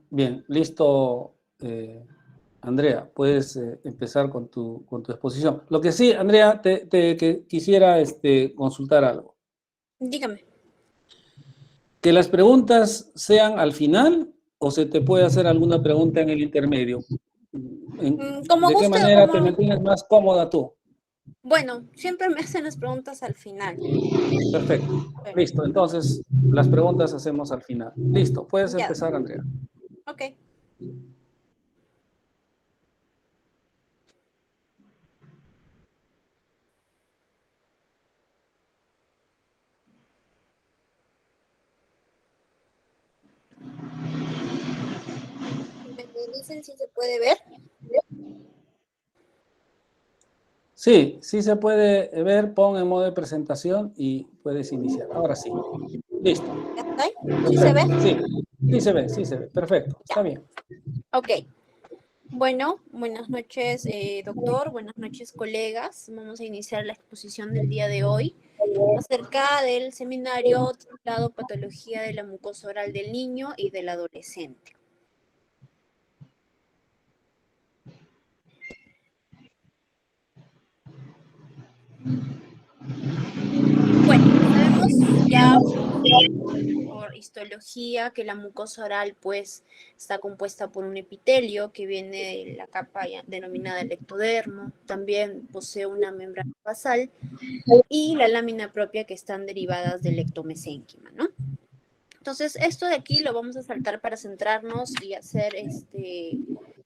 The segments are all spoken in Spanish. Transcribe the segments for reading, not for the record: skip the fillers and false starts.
Bien, listo, Andrea. Puedes empezar con tu exposición. Lo que sí, Andrea, que quisiera consultar algo. Dígame. ¿Que las preguntas sean al final o se te puede hacer alguna pregunta en el intermedio? Como ¿De qué guste, manera te mantienes más cómoda tú? bueno, siempre me hacen las preguntas al final. Perfecto. Bueno, Listo. Entonces, las preguntas hacemos al final. Listo. Puedes ya, empezar, Andrea. ok. ¿Me dicen si se puede ver? Sí, sí se puede ver. Pon en modo de presentación y puedes iniciar. Ahora sí. Listo. ¿Ya estoy? ¿Sí se ve? Perfecto. Sí. Sí se ve. Perfecto. Está Ya, bien. ok. Bueno, buenas noches, doctor. Buenas noches, colegas. Vamos a iniciar la exposición del día de hoy acerca del seminario titulado Patología de la mucosa oral del niño y del adolescente. Bueno, sabemos ya por histología que la mucosa oral pues está compuesta por un epitelio que viene de la capa denominada el ectodermo, también posee una membrana basal y la lámina propia que están derivadas del ectomesénquima, ¿no? Entonces, esto de aquí lo vamos a saltar para centrarnos y hacer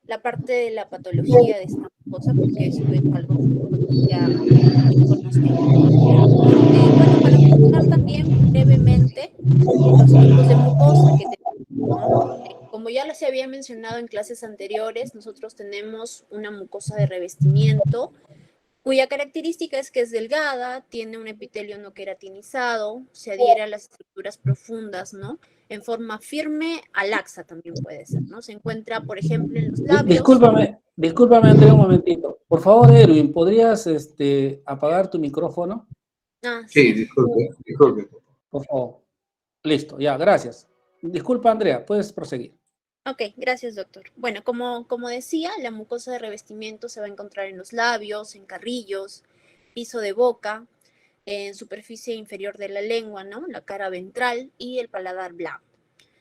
la parte de la patología de esta mucosa, porque esto es algo que nosotros ya conocemos. Bueno, para mencionar también brevemente los tipos de mucosa que tenemos, ¿no? Como ya les había mencionado en clases anteriores, nosotros tenemos una mucosa de revestimiento, cuya característica es que es delgada, tiene un epitelio no queratinizado, se adhiere a las estructuras profundas, ¿no? En forma firme a laxa también puede ser, ¿no? Se encuentra, por ejemplo, en los labios. Discúlpame, Andrea, un momentito. Por favor, Erwin, ¿podrías apagar tu micrófono? Ah, Sí, sí. disculpe. Por favor. Listo, ya, gracias. Disculpa, Andrea, puedes proseguir. Ok, gracias, doctor. Bueno, como decía, la mucosa de revestimiento se va a encontrar en los labios, en carrillos, piso de boca, en superficie inferior de la lengua, ¿no? La cara ventral y el paladar blando.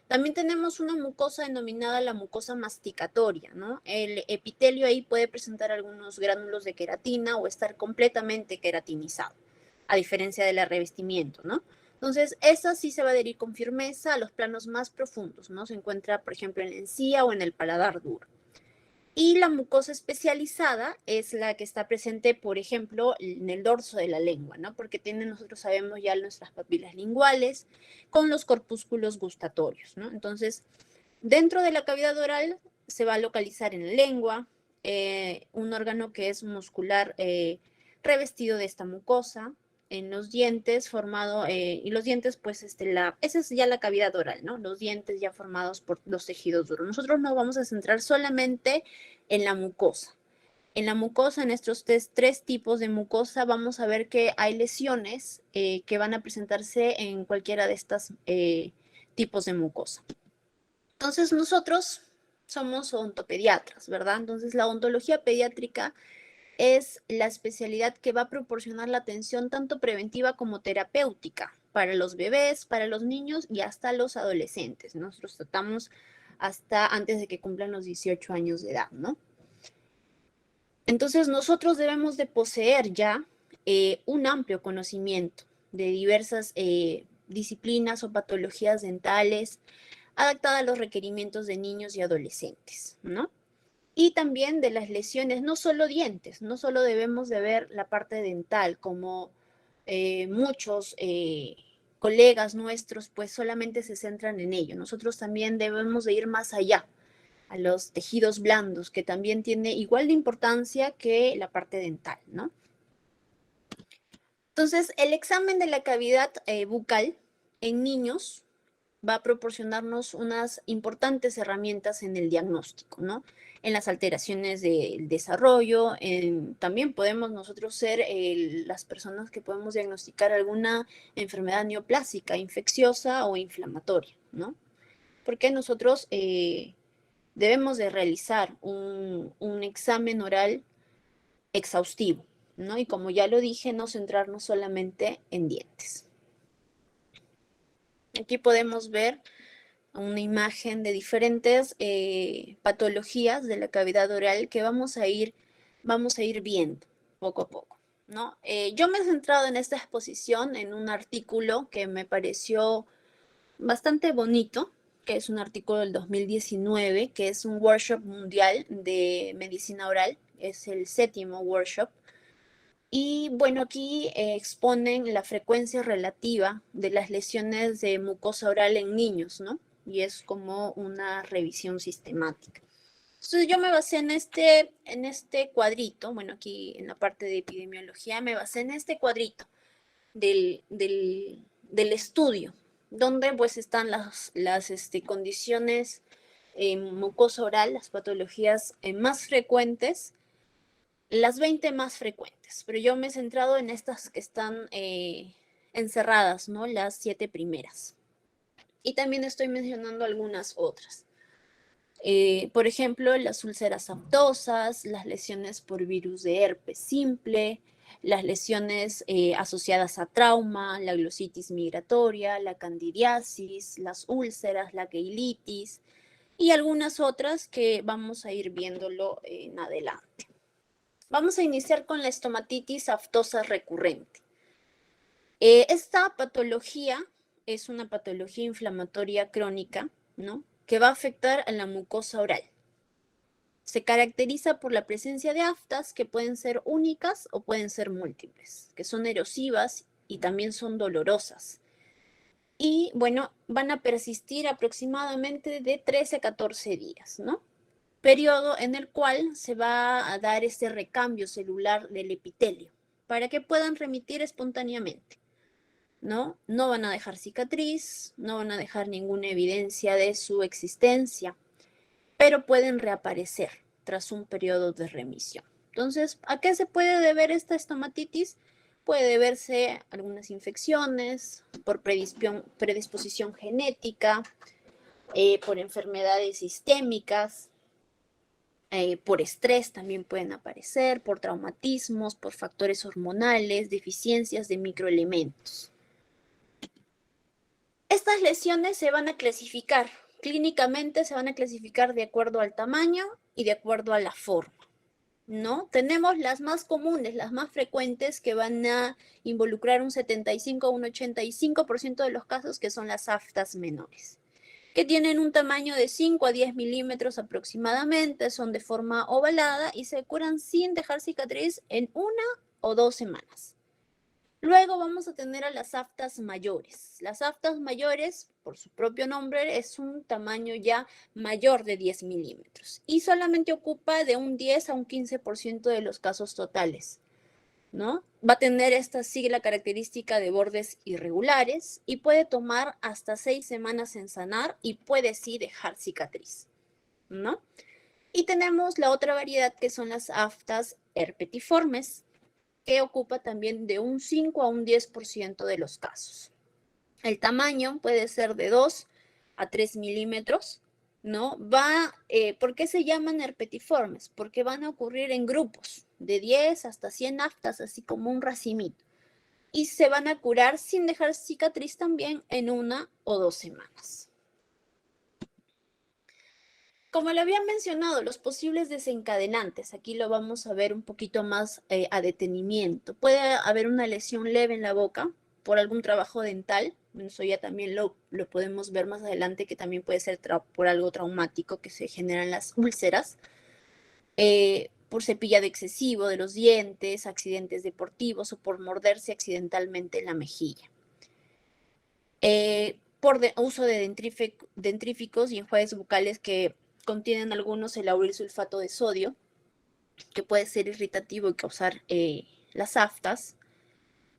También tenemos una mucosa denominada la mucosa masticatoria, ¿no? El epitelio ahí puede presentar algunos gránulos de queratina o estar completamente queratinizado, a diferencia del revestimiento, ¿no? Entonces, esa sí se va a adherir con firmeza a los planos más profundos, ¿no? Se encuentra, por ejemplo, en la encía o en el paladar duro. Y la mucosa especializada es la que está presente, por ejemplo, en el dorso de la lengua, ¿no? Porque nosotros sabemos ya nuestras papilas linguales con los corpúsculos gustatorios, ¿no? Entonces, dentro de la cavidad oral se va a localizar en la lengua un órgano que es muscular revestido de esta mucosa, en los dientes formado, y los dientes pues esa es ya la cavidad oral, ¿no? Los dientes ya formados por los tejidos duros. Nosotros nos vamos a centrar solamente en la mucosa. En la mucosa, en estos tres tipos de mucosa, vamos a ver que hay lesiones que van a presentarse en cualquiera de estos tipos de mucosa. Entonces, nosotros somos odontopediatras, ¿verdad? Entonces, la odontología pediátrica es la especialidad que va a proporcionar la atención tanto preventiva como terapéutica para los bebés, para los niños y hasta los adolescentes. Nosotros tratamos hasta antes de que cumplan los 18 años de edad, ¿no? Entonces, nosotros debemos de poseer ya un amplio conocimiento de diversas disciplinas o patologías dentales adaptadas a los requerimientos de niños y adolescentes, ¿no? Y también de las lesiones, no solo dientes, no solo debemos de ver la parte dental, como muchos colegas nuestros pues solamente se centran en ello. Nosotros también debemos de ir más allá, a los tejidos blandos, que también tiene igual de importancia que la parte dental, ¿no? Entonces, el examen de la cavidad bucal en niños va a proporcionarnos unas importantes herramientas en el diagnóstico, ¿no? En las alteraciones del desarrollo, también podemos nosotros ser las personas que podemos diagnosticar alguna enfermedad neoplásica, infecciosa o inflamatoria, ¿no? porque nosotros debemos de realizar un examen oral exhaustivo, ¿no? Y como ya lo dije, no centrarnos solamente en dientes. Aquí podemos ver una imagen de diferentes patologías de la cavidad oral que vamos a ir viendo poco a poco, ¿no? Yo me he centrado en esta exposición en un artículo que me pareció bastante bonito, que es un artículo del 2019, que es un workshop mundial de medicina oral, es el 7º workshop. Y bueno, aquí exponen la frecuencia relativa de las lesiones de mucosa oral en niños, ¿no? Y es como una revisión sistemática. Entonces yo me basé en este cuadrito, bueno, aquí en la parte de epidemiología, me basé en este cuadrito del estudio, donde pues están las condiciones en mucosa oral, las patologías más frecuentes, las 20 más frecuentes, pero yo me he centrado en estas que están encerradas, ¿no? Las 7 primeras. Y también estoy mencionando algunas otras. Por ejemplo, las úlceras aftosas, las lesiones por virus de herpes simple, las lesiones asociadas a trauma, la glositis migratoria, la candidiasis, las úlceras, la keilitis y algunas otras que vamos a ir viéndolo en adelante. Vamos a iniciar con la estomatitis aftosa recurrente. Esta patología es una patología inflamatoria crónica, ¿no? Que va a afectar a la mucosa oral. Se caracteriza por la presencia de aftas que pueden ser únicas o pueden ser múltiples, que son erosivas y también son dolorosas. Y bueno, van a persistir aproximadamente de 13 a 14 días, ¿no? Periodo en el cual se va a dar este recambio celular del epitelio para que puedan remitir espontáneamente, ¿no? No van a dejar cicatriz, no van a dejar ninguna evidencia de su existencia, pero pueden reaparecer tras un periodo de remisión. Entonces, ¿a qué se puede deber esta estomatitis? Puede deberse a algunas infecciones, por predisposición genética, por enfermedades sistémicas, por estrés también pueden aparecer, por traumatismos, por factores hormonales, deficiencias de microelementos. Estas lesiones se van a clasificar, clínicamente se van a clasificar de acuerdo al tamaño y de acuerdo a la forma, ¿no? Tenemos las más comunes, las más frecuentes que van a involucrar un 75 a un 85% de los casos, que son las aftas menores, que tienen un tamaño de 5 a 10 milímetros aproximadamente, son de forma ovalada y se curan sin dejar cicatriz en 1 o 2 semanas. Luego vamos a tener a las aftas mayores. Las aftas mayores, por su propio nombre, es un tamaño ya mayor de 10 milímetros y solamente ocupa de un 10 a un 15% de los casos totales, ¿no? Va a tener esta sigla característica de bordes irregulares y puede tomar hasta 6 semanas en sanar y puede sí dejar cicatriz, ¿no? Y tenemos la otra variedad que son las aftas herpetiformes, que ocupa también de un 5 a un 10% de los casos. El tamaño puede ser de 2 a 3 milímetros, ¿no? ¿Por qué se llaman herpetiformes? Porque van a ocurrir en grupos de 10 hasta 100 aftas, así como un racimito. Y se van a curar sin dejar cicatriz también en 1 o 2 semanas. Como lo había mencionado, los posibles desencadenantes, aquí lo vamos a ver un poquito más a detenimiento. Puede haber una lesión leve en la boca por algún trabajo dental, eso ya también lo podemos ver más adelante, que también puede ser por algo traumático que se generan las úlceras, por cepillado excesivo de los dientes, accidentes deportivos o por morderse accidentalmente en la mejilla. Por uso de dentríficos y enjuagues bucales que contienen algunos el laurilsulfato de sodio, que puede ser irritativo y causar las aftas,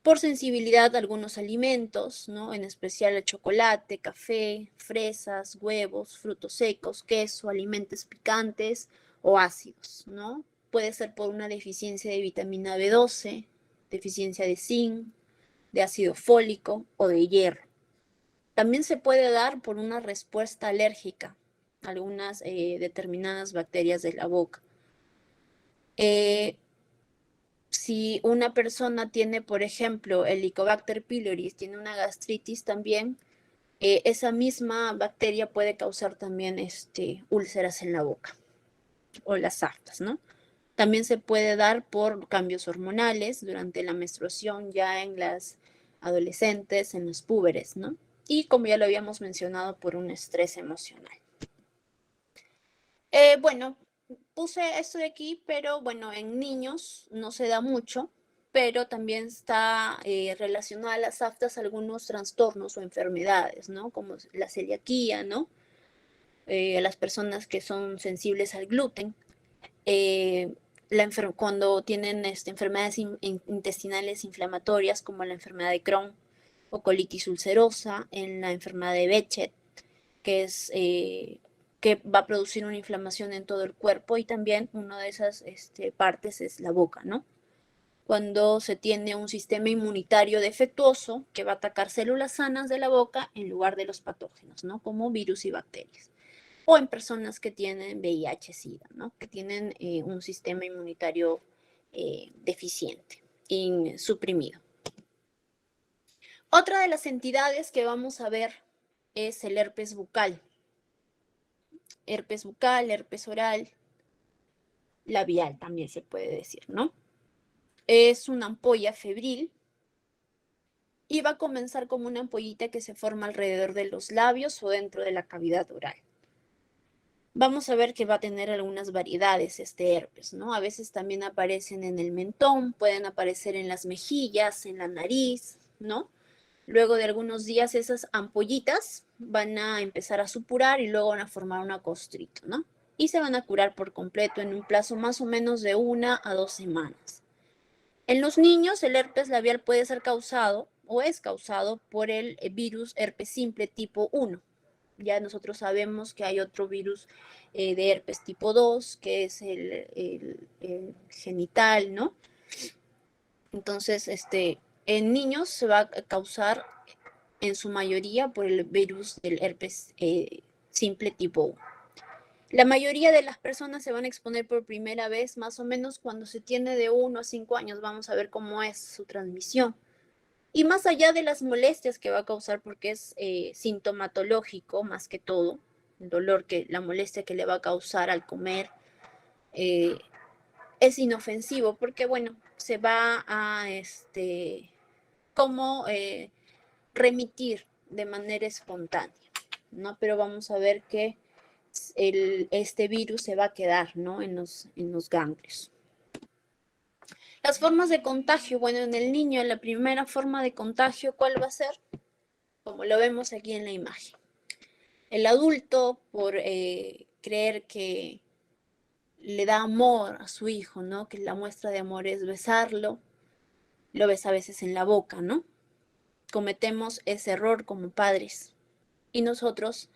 por sensibilidad a algunos alimentos, ¿no? En especial el chocolate, café, fresas, huevos, frutos secos, queso, alimentos picantes o ácidos, ¿no? Puede ser por una deficiencia de vitamina B12, deficiencia de zinc, de ácido fólico o de hierro. También se puede dar por una respuesta alérgica a algunas determinadas bacterias de la boca. Si una persona tiene, por ejemplo, el Helicobacter pylori, tiene una gastritis también, esa misma bacteria puede causar también úlceras en la boca o las aftas, ¿no? También se puede dar por cambios hormonales durante la menstruación ya en las adolescentes, en los púberes, ¿no? Y como ya lo habíamos mencionado, por un estrés emocional. Bueno, puse esto de aquí, pero bueno, en niños no se da mucho, pero también está relacionada a las aftas algunos trastornos o enfermedades, ¿no? Como la celiaquía, ¿no? Las personas que son sensibles al gluten. Cuando tienen enfermedades intestinales inflamatorias como la enfermedad de Crohn o colitis ulcerosa, en la enfermedad de Behçet, que es que va a producir una inflamación en todo el cuerpo, y también una de esas partes es la boca, ¿no? Cuando se tiene un sistema inmunitario defectuoso que va a atacar células sanas de la boca en lugar de los patógenos, ¿no? Como virus y bacterias. O en personas que tienen VIH-Sida, ¿no? Que tienen un sistema inmunitario deficiente y suprimido. Otra de las entidades que vamos a ver es el herpes bucal. Herpes bucal, herpes oral, labial también se puede decir, ¿no? Es una ampolla febril y va a comenzar como una ampollita que se forma alrededor de los labios o dentro de la cavidad oral. Vamos a ver que va a tener algunas variedades este herpes, ¿no? A veces también aparecen en el mentón, pueden aparecer en las mejillas, en la nariz, ¿no? Luego de algunos días esas ampollitas van a empezar a supurar y luego van a formar una costrito, ¿no? Y se van a curar por completo en un plazo más o menos de 1 a 2 semanas. En los niños el herpes labial puede ser causado o es causado por el virus herpes simple tipo 1. Ya nosotros sabemos que hay otro virus de herpes tipo 2, que es el genital, ¿no? Entonces, en niños se va a causar en su mayoría por el virus del herpes simple tipo 1. La mayoría de las personas se van a exponer por primera vez más o menos cuando se tiene de 1 a 5 años. Vamos a ver cómo es su transmisión. Y más allá de las molestias que va a causar, porque es sintomatológico más que todo, el dolor, la molestia que le va a causar al comer, es inofensivo, porque bueno, se va a como remitir de manera espontánea, ¿no? Pero vamos a ver que este virus se va a quedar, ¿no? En los ganglios. Las formas de contagio, bueno, en el niño, la primera forma de contagio, ¿cuál va a ser? Como lo vemos aquí en la imagen. El adulto, por creer que le da amor a su hijo, ¿no? Que la muestra de amor es besarlo, lo besa a veces en la boca, ¿no? Cometemos ese error como padres. Y nosotros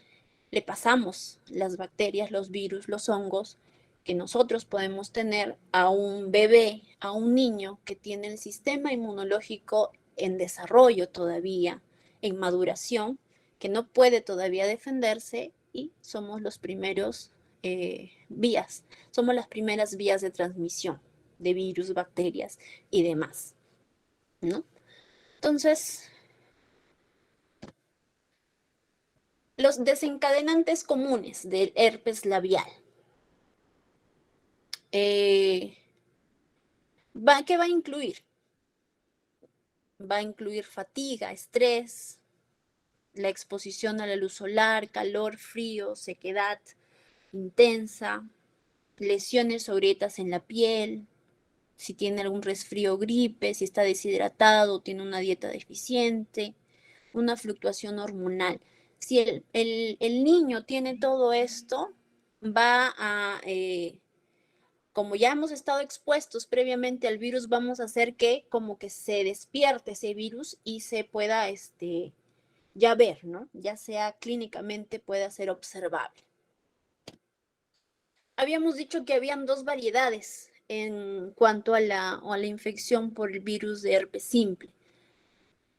le pasamos las bacterias, los virus, los hongos que nosotros podemos tener a un bebé, a un niño que tiene el sistema inmunológico en desarrollo todavía, en maduración, que no puede todavía defenderse, y somos los primeros somos las primeras vías de transmisión de virus, bacterias y demás, ¿no? Entonces, los desencadenantes comunes del herpes labial. ¿Qué va a incluir? Va a incluir fatiga, estrés, la exposición a la luz solar, calor, frío, sequedad intensa, lesiones o grietas en la piel, si tiene algún resfrío o gripe, si está deshidratado, tiene una dieta deficiente, una fluctuación hormonal. Si el niño tiene todo esto, va a, como ya hemos estado expuestos previamente al virus, vamos a hacer que como que se despierte ese virus y se pueda ya ver, ¿no? Ya sea clínicamente pueda ser observable. Habíamos dicho que habían 2 variedades en cuanto a la infección por el virus de herpes simple.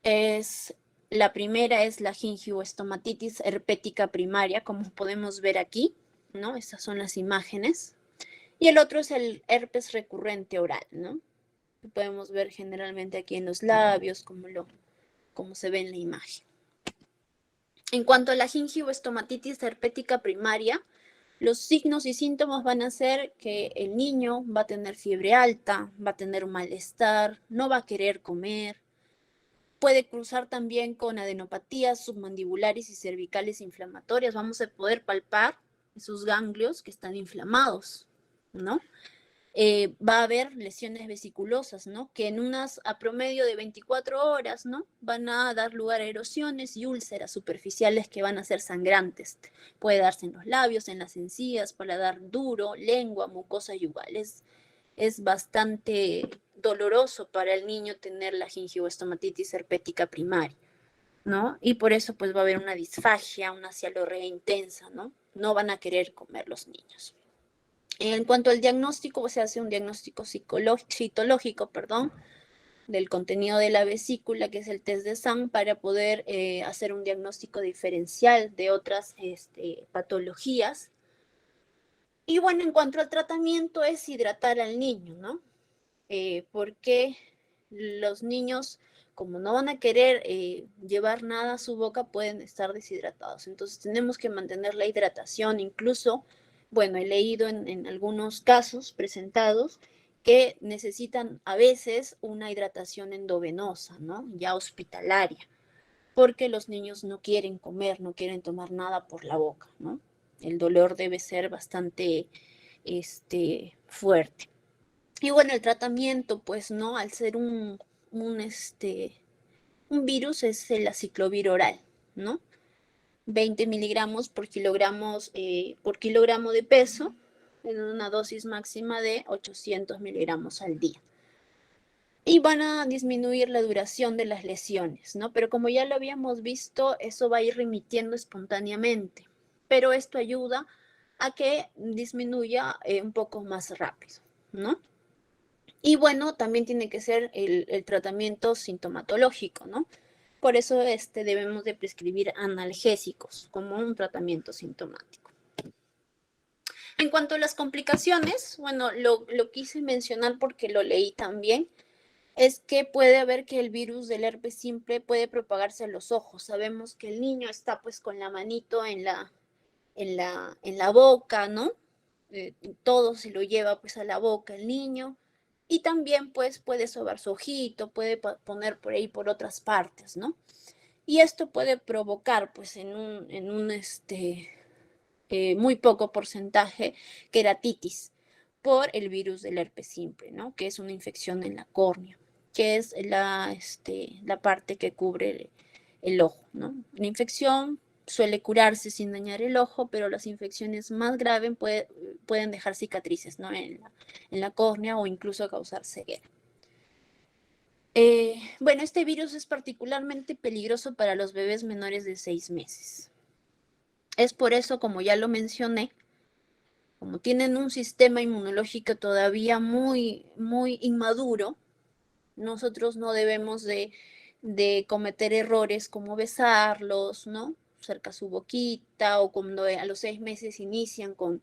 Es La primera es la gingivoestomatitis herpética primaria, como podemos ver aquí, ¿no? Estas son las imágenes. Y el otro es el herpes recurrente oral, ¿no? Que podemos ver generalmente aquí en los labios, como se ve en la imagen. En cuanto a la gingivoestomatitis herpética primaria, los signos y síntomas van a ser que el niño va a tener fiebre alta, va a tener un malestar, no va a querer comer. Puede cruzar también con adenopatías submandibulares y cervicales inflamatorias. Vamos a poder palpar esos ganglios que están inflamados, ¿no? Va a haber lesiones vesiculosas, ¿no? Que en unas a promedio de 24 horas, ¿no? Van a dar lugar a erosiones y úlceras superficiales que van a ser sangrantes. Puede darse en los labios, en las encías, paladar duro, lengua, mucosa yugal. Es bastante doloroso para el niño tener la gingivoestomatitis herpética primaria, ¿no? Y por eso pues va a haber una disfagia, una cialorrea intensa, ¿no? No van a querer comer los niños. En cuanto al diagnóstico, se hace un diagnóstico citológico, del contenido de la vesícula, que es el test de SAM, para poder hacer un diagnóstico diferencial de otras patologías. Y bueno, en cuanto al tratamiento, es hidratar al niño, ¿no? Porque los niños, como no van a querer llevar nada a su boca, pueden estar deshidratados. Entonces tenemos que mantener la hidratación. Incluso, bueno, he leído en algunos casos presentados que necesitan a veces una hidratación endovenosa, ¿no? Ya hospitalaria, porque los niños no quieren comer, no quieren tomar nada por la boca, ¿no? El dolor debe ser bastante fuerte. Y bueno, el tratamiento, pues, ¿no? Al ser un virus es el aciclovir oral, ¿no? 20 miligramos por kilogramo de peso en una dosis máxima de 800 miligramos al día. Y van a disminuir la duración de las lesiones, ¿no? Pero como ya lo habíamos visto, eso va a ir remitiendo espontáneamente. Pero esto ayuda a que disminuya un poco más rápido, ¿no? Y bueno, también tiene que ser el tratamiento sintomatológico, ¿no? Por eso debemos de prescribir analgésicos como un tratamiento sintomático. En cuanto a las complicaciones, bueno, lo quise mencionar porque lo leí también, es que puede haber que el virus del herpes simple puede propagarse a los ojos. Sabemos que el niño está pues con la manito en la boca, ¿no? Todo se lo lleva pues a la boca el niño. Y también pues puede sobar su ojito, puede poner por ahí por otras partes, ¿no? Y esto puede provocar pues en un muy poco porcentaje queratitis por el virus del herpes simple, ¿no? Que es una infección en la córnea, que es la parte que cubre el ojo, ¿no? La infección suele curarse sin dañar el ojo, pero las infecciones más graves pueden dejar cicatrices, ¿no? En la córnea o incluso causar ceguera. Bueno, este virus es particularmente peligroso para los bebés menores de 6 meses. Es por eso, como ya lo mencioné, como tienen un sistema inmunológico todavía muy, muy inmaduro, nosotros no debemos de cometer errores como besarlos, ¿no? Cerca a su boquita, o cuando a los 6 meses inician con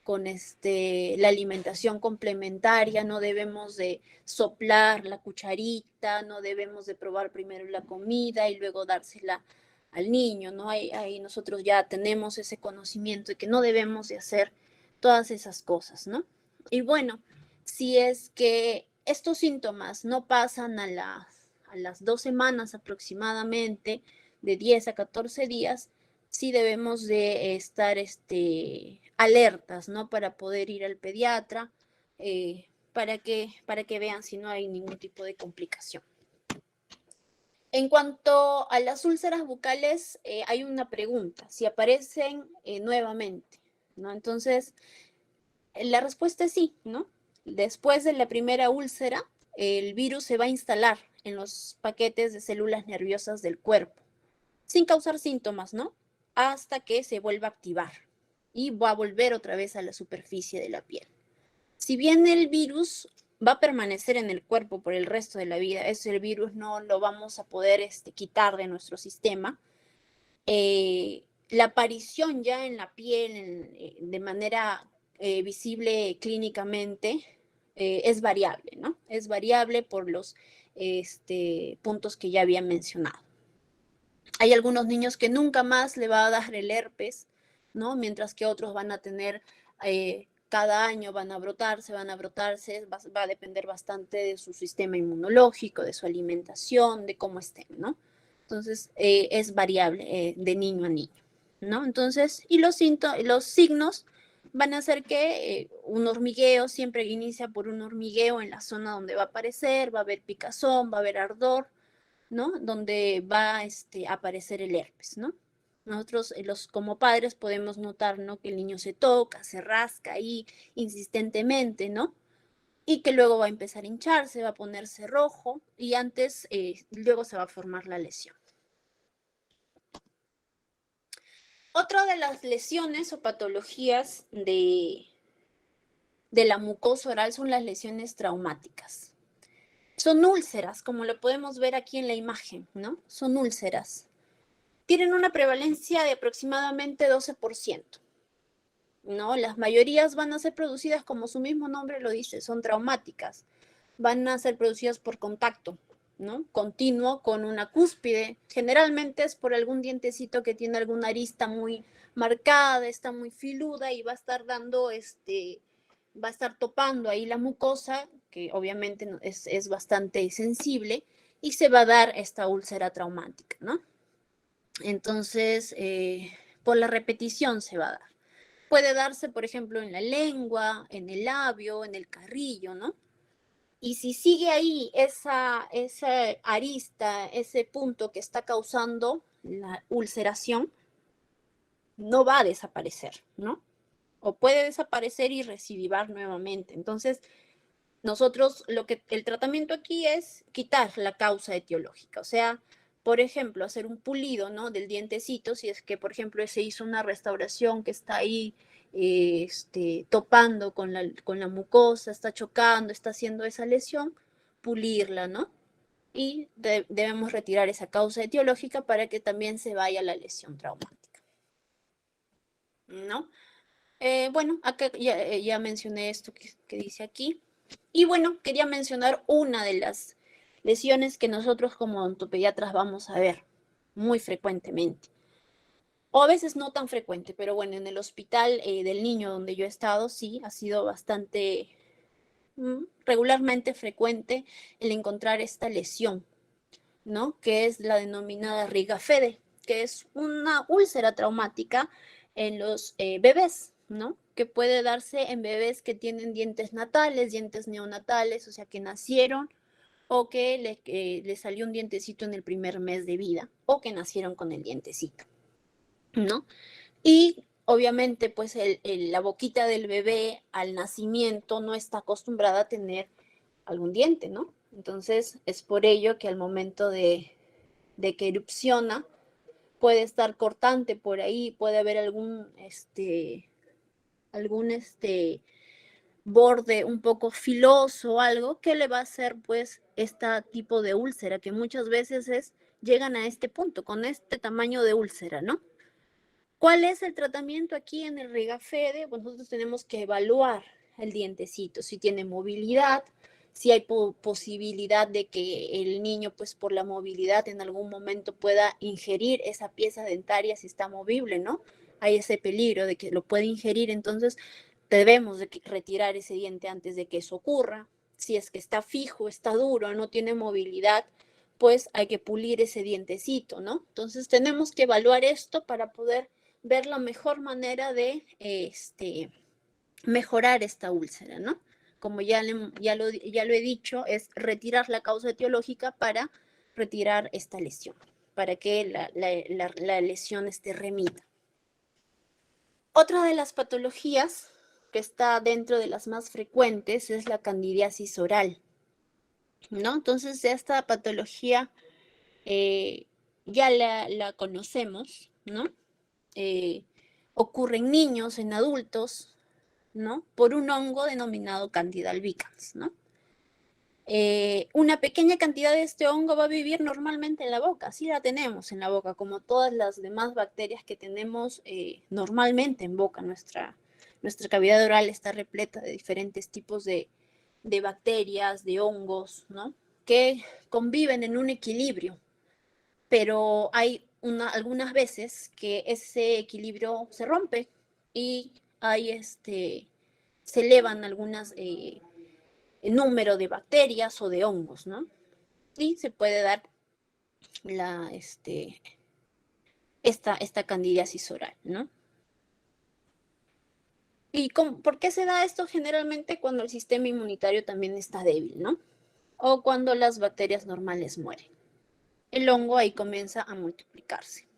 la alimentación complementaria, no debemos de soplar la cucharita, no debemos de probar primero la comida y luego dársela al niño, ¿no? Ahí nosotros ya tenemos ese conocimiento de que no debemos de hacer todas esas cosas, ¿no? Y bueno, si es que estos síntomas no pasan a las 2 semanas aproximadamente, de 10 a 14 días, sí debemos de estar alertas, ¿no? Para poder ir al pediatra, para que vean si no hay ningún tipo de complicación. En cuanto a las úlceras bucales, hay una pregunta, si aparecen nuevamente, ¿no? Entonces, la respuesta es sí, ¿no? Después de la primera úlcera, el virus se va a instalar en los paquetes de células nerviosas del cuerpo, sin causar síntomas, ¿no? Hasta que se vuelva a activar y va a volver otra vez a la superficie de la piel. Si bien el virus va a permanecer en el cuerpo por el resto de la vida. El virus no lo vamos a poder quitar de nuestro sistema. La aparición ya en la piel de manera visible clínicamente es variable, ¿no? Es variable por los puntos que ya había mencionado. Hay algunos niños que nunca más le va a dar el herpes, ¿no? Mientras que otros van a tener, cada año van a brotarse, va a depender bastante de su sistema inmunológico, de su alimentación, de cómo estén, ¿no? Entonces, es variable de niño a niño, ¿no? Entonces, y los signos van a ser que un hormigueo siempre inicia por un hormigueo en la zona donde va a aparecer, va a haber picazón, va a haber ardor, ¿no? Donde va a aparecer el herpes, ¿no? Nosotros, como padres, podemos notar, ¿no? Que el niño se toca, se rasca ahí insistentemente, ¿no? Y que luego va a empezar a hincharse, va a ponerse rojo y luego se va a formar la lesión. Otra de las lesiones o patologías de la mucosa oral son las lesiones traumáticas. Son úlceras, como lo podemos ver aquí en la imagen, ¿no? Son úlceras. Tienen una prevalencia de aproximadamente 12%, ¿no? Las mayorías van a ser producidas, como su mismo nombre lo dice, son traumáticas. Van a ser producidas por contacto, ¿no? Continuo con una cúspide. Generalmente es por algún dientecito que tiene alguna arista muy marcada, está muy filuda y va a estar va a estar topando ahí la mucosa, que obviamente es bastante sensible, y se va a dar esta úlcera traumática, ¿no? Entonces, por la repetición se va a dar. Puede darse, por ejemplo, en la lengua, en el labio, en el carrillo, ¿no? Y si sigue ahí esa arista, ese punto que está causando la ulceración, no va a desaparecer, ¿no? O puede desaparecer y recidivar nuevamente. Entonces, nosotros el tratamiento aquí es quitar la causa etiológica, o sea, por ejemplo, hacer un pulido, ¿no? Del dientecito, si es que, por ejemplo, se hizo una restauración que está ahí topando con la mucosa, está chocando, está haciendo esa lesión, pulirla, ¿no? Y debemos retirar esa causa etiológica para que también se vaya la lesión traumática, ¿no? Bueno, acá ya mencioné esto que dice aquí. Y bueno, quería mencionar una de las lesiones que nosotros como odontopediatras vamos a ver muy frecuentemente. O a veces no tan frecuente, pero bueno, en el hospital del niño donde yo he estado, sí, ha sido bastante regularmente frecuente el encontrar esta lesión, ¿no? Que es la denominada rigafede, que es una úlcera traumática en los bebés, ¿no? Que puede darse en bebés que tienen dientes natales, dientes neonatales, o sea, que nacieron o que le salió un dientecito en el primer mes de vida o que nacieron con el dientecito, ¿no? Y obviamente, pues la boquita del bebé al nacimiento no está acostumbrada a tener algún diente, ¿no? Entonces, es por ello que al momento de que erupciona, puede estar cortante por ahí, puede haber algún borde un poco filoso o algo que le va a hacer pues este tipo de úlcera, que muchas veces llegan a este punto, con este tamaño de úlcera, ¿no? ¿Cuál es el tratamiento aquí en el rigafede? Pues nosotros tenemos que evaluar el dientecito, si tiene movilidad, si hay posibilidad de que el niño, pues por la movilidad, en algún momento pueda ingerir esa pieza dentaria si está movible, ¿no? Hay ese peligro de que lo puede ingerir, entonces debemos de retirar ese diente antes de que eso ocurra. Si es que está fijo, está duro, no tiene movilidad, pues hay que pulir ese dientecito, ¿no? Entonces tenemos que evaluar esto para poder ver la mejor manera de mejorar esta úlcera, ¿no? Como ya lo he dicho, es retirar la causa etiológica para retirar esta lesión, para que la lesión remita. Otra de las patologías que está dentro de las más frecuentes es la candidiasis oral, ¿no? Entonces, esta patología ya la conocemos, ¿no? Ocurre en niños, en adultos, ¿no? Por un hongo denominado Candida albicans, ¿no? una pequeña cantidad de este hongo va a vivir normalmente en la boca, así la tenemos en la boca, como todas las demás bacterias que tenemos normalmente en boca. Nuestra cavidad oral está repleta de diferentes tipos de bacterias, de hongos, ¿no? Que conviven en un equilibrio, pero hay algunas veces que ese equilibrio se rompe y hay se elevan algunas número de bacterias o de hongos, ¿no? Y se puede dar esta candidiasis oral, ¿no? ¿Y por qué se da esto? Generalmente cuando el sistema inmunitario también está débil, ¿no? O cuando las bacterias normales mueren. El hongo ahí comienza a multiplicarse.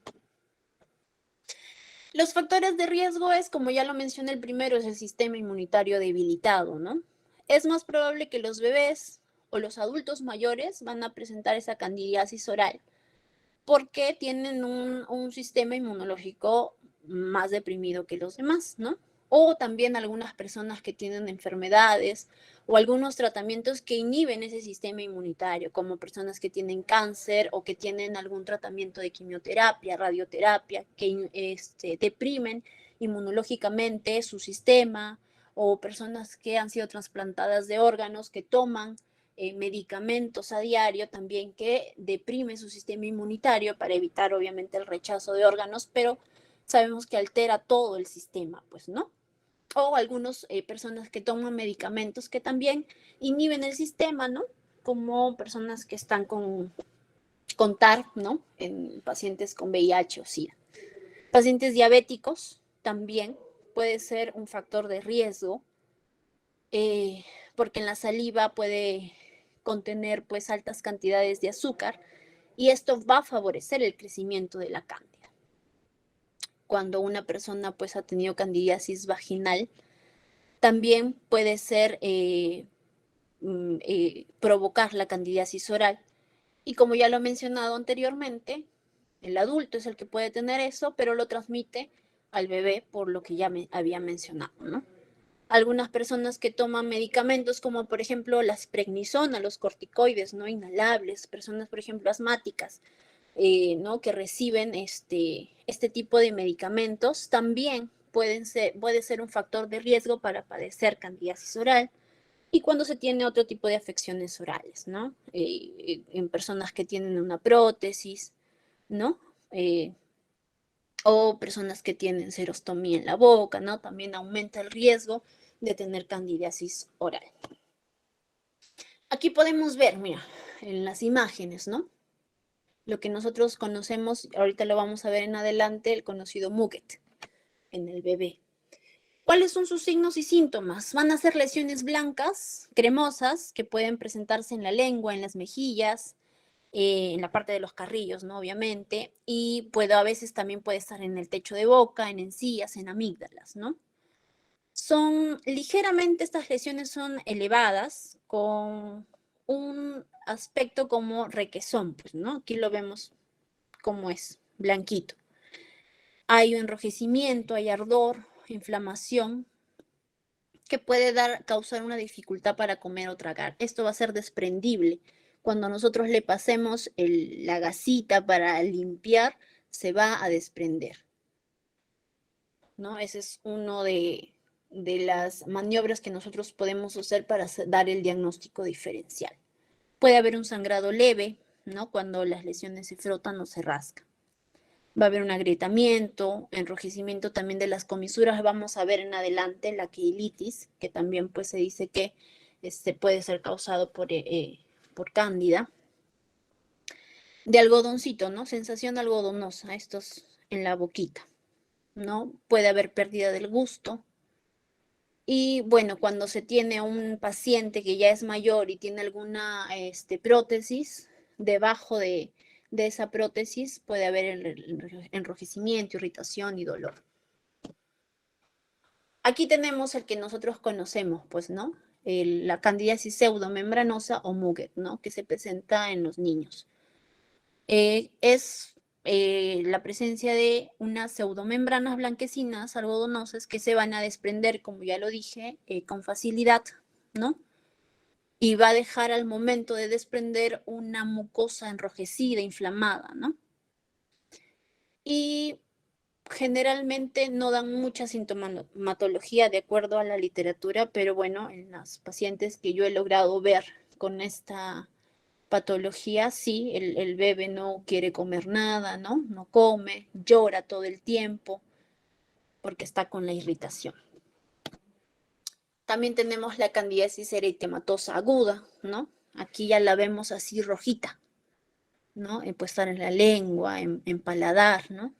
Los factores de riesgo es, como ya lo mencioné, el primero es el sistema inmunitario debilitado, ¿no? Es más probable que los bebés o los adultos mayores van a presentar esa candidiasis oral porque tienen un sistema inmunológico más deprimido que los demás, ¿no? O también algunas personas que tienen enfermedades o algunos tratamientos que inhiben ese sistema inmunitario, como personas que tienen cáncer o que tienen algún tratamiento de quimioterapia, radioterapia, que deprimen inmunológicamente su sistema, o personas que han sido trasplantadas de órganos, que toman medicamentos a diario también que deprime su sistema inmunitario para evitar obviamente el rechazo de órganos, pero sabemos que altera todo el sistema, pues, ¿no? O algunas personas que toman medicamentos que también inhiben el sistema, ¿no? Como personas que están con TAR, ¿no? En pacientes con VIH o SIDA. Pacientes diabéticos también puede ser un factor de riesgo, porque en la saliva puede contener pues altas cantidades de azúcar y esto va a favorecer el crecimiento de la cándida. Cuando una persona pues ha tenido candidiasis vaginal, también puede ser provocar la candidiasis oral. Y como ya lo he mencionado anteriormente, el adulto es el que puede tener eso, pero lo transmite al bebé por lo que ya me había mencionado, ¿no? Algunas personas que toman medicamentos como por ejemplo la prednisona, los corticoides no inhalables, personas por ejemplo asmáticas, ¿no? Que reciben este tipo de medicamentos, también puede ser un factor de riesgo para padecer candidiasis oral. Y cuando se tiene otro tipo de afecciones orales, ¿no? En personas que tienen una prótesis, ¿no? O personas que tienen serostomía en la boca, ¿no? También aumenta el riesgo de tener candidiasis oral. Aquí podemos ver, mira, en las imágenes, ¿no? Lo que nosotros conocemos, ahorita lo vamos a ver en adelante, el conocido Muget en el bebé. ¿Cuáles son sus signos y síntomas? Van a ser lesiones blancas, cremosas, que pueden presentarse en la lengua, en las mejillas, en la parte de los carrillos, ¿no? Obviamente, y a veces también puede estar en el techo de boca, en encías, en amígdalas, ¿no? Estas lesiones son elevadas, con un aspecto como requesón, pues, ¿no? Aquí lo vemos como es, blanquito. Hay enrojecimiento, hay ardor, inflamación, que puede causar una dificultad para comer o tragar. Esto va a ser desprendible. Cuando nosotros le pasemos la gasita para limpiar, se va a desprender, ¿no? Ese es uno de las maniobras que nosotros podemos usar para dar el diagnóstico diferencial. Puede haber un sangrado leve, ¿no? Cuando las lesiones se frotan o se rascan. Va a haber un agrietamiento, enrojecimiento también de las comisuras. Vamos a ver en adelante la queilitis, que también pues se dice que puede ser causado por cándida. De algodoncito, ¿no? Sensación algodonosa, estos en la boquita, ¿no? Puede haber pérdida del gusto. Y bueno, cuando se tiene un paciente que ya es mayor y tiene alguna prótesis, debajo de esa prótesis puede haber enrojecimiento, irritación y dolor. Aquí tenemos el que nosotros conocemos, pues, ¿no? La candidiasis pseudomembranosa o Muget, ¿no? Que se presenta en los niños. Es la presencia de unas pseudomembranas blanquecinas algodonosas que se van a desprender, como ya lo dije, con facilidad, ¿no? y va a dejar al momento de desprender una mucosa enrojecida, inflamada, ¿no? Y generalmente no dan mucha sintomatología de acuerdo a la literatura, pero bueno, en las pacientes que yo he logrado ver con esta patología, sí, el bebé no quiere comer nada, ¿no? No come, llora todo el tiempo porque está con la irritación. También tenemos la candidiasis eritematosa aguda, ¿no? Aquí ya la vemos así rojita, ¿no? Puede estar en la lengua, en paladar, ¿no?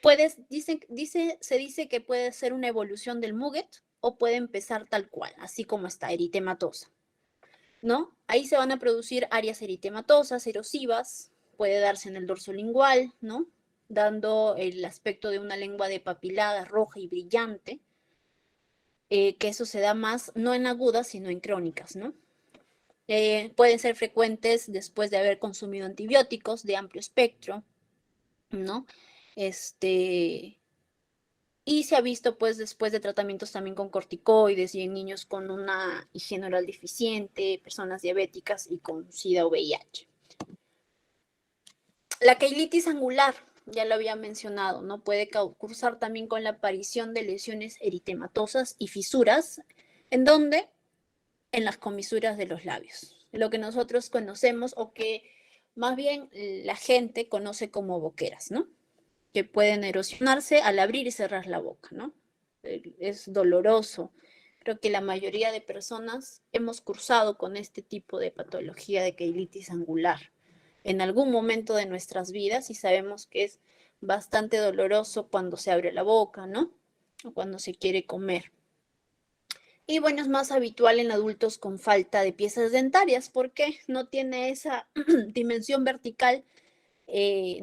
Se dice que puede ser una evolución del Muget o puede empezar tal cual, así como está, eritematosa, ¿no? Ahí se van a producir áreas eritematosas, erosivas, puede darse en el dorso lingual, ¿no? Dando el aspecto de una lengua depapilada, roja y brillante, que eso se da más, no en agudas, sino en crónicas, ¿no? Pueden ser frecuentes después de haber consumido antibióticos de amplio espectro, ¿no? Y se ha visto, pues, después de tratamientos también con corticoides y en niños con una higiene oral deficiente, personas diabéticas y con SIDA o VIH. La queilitis angular, ya lo había mencionado, ¿no? Puede cursar también con la aparición de lesiones eritematosas y fisuras, ¿en dónde? En las comisuras de los labios, lo que nosotros conocemos o que más bien la gente conoce como boqueras, ¿no? Que pueden erosionarse al abrir y cerrar la boca, ¿no? Es doloroso. Creo que la mayoría de personas hemos cursado con este tipo de patología de queilitis angular en algún momento de nuestras vidas y sabemos que es bastante doloroso cuando se abre la boca, ¿no? O cuando se quiere comer. Y bueno, es más habitual en adultos con falta de piezas dentarias porque no tiene esa dimensión vertical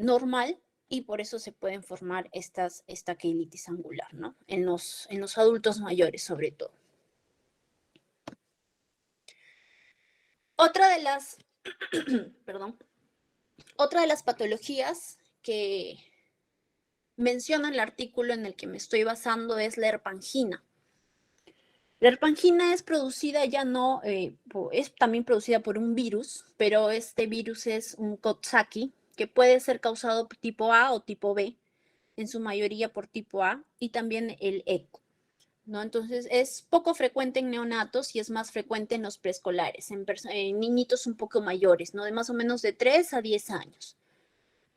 normal y por eso se pueden formar esta queilitis angular, ¿no? En los adultos mayores sobre todo. Otra de las, perdón, otra de las patologías que menciona el artículo en el que me estoy basando es la herpangina. La herpangina es producida ya no, es también producida por un virus, pero este virus es un Coxsackie que puede ser causado por tipo A o tipo B, en su mayoría por tipo A, y también el ECO, ¿no? Entonces es poco frecuente en neonatos y es más frecuente en los preescolares, en niñitos un poco mayores, ¿no? De más o menos de 3 a 10 años.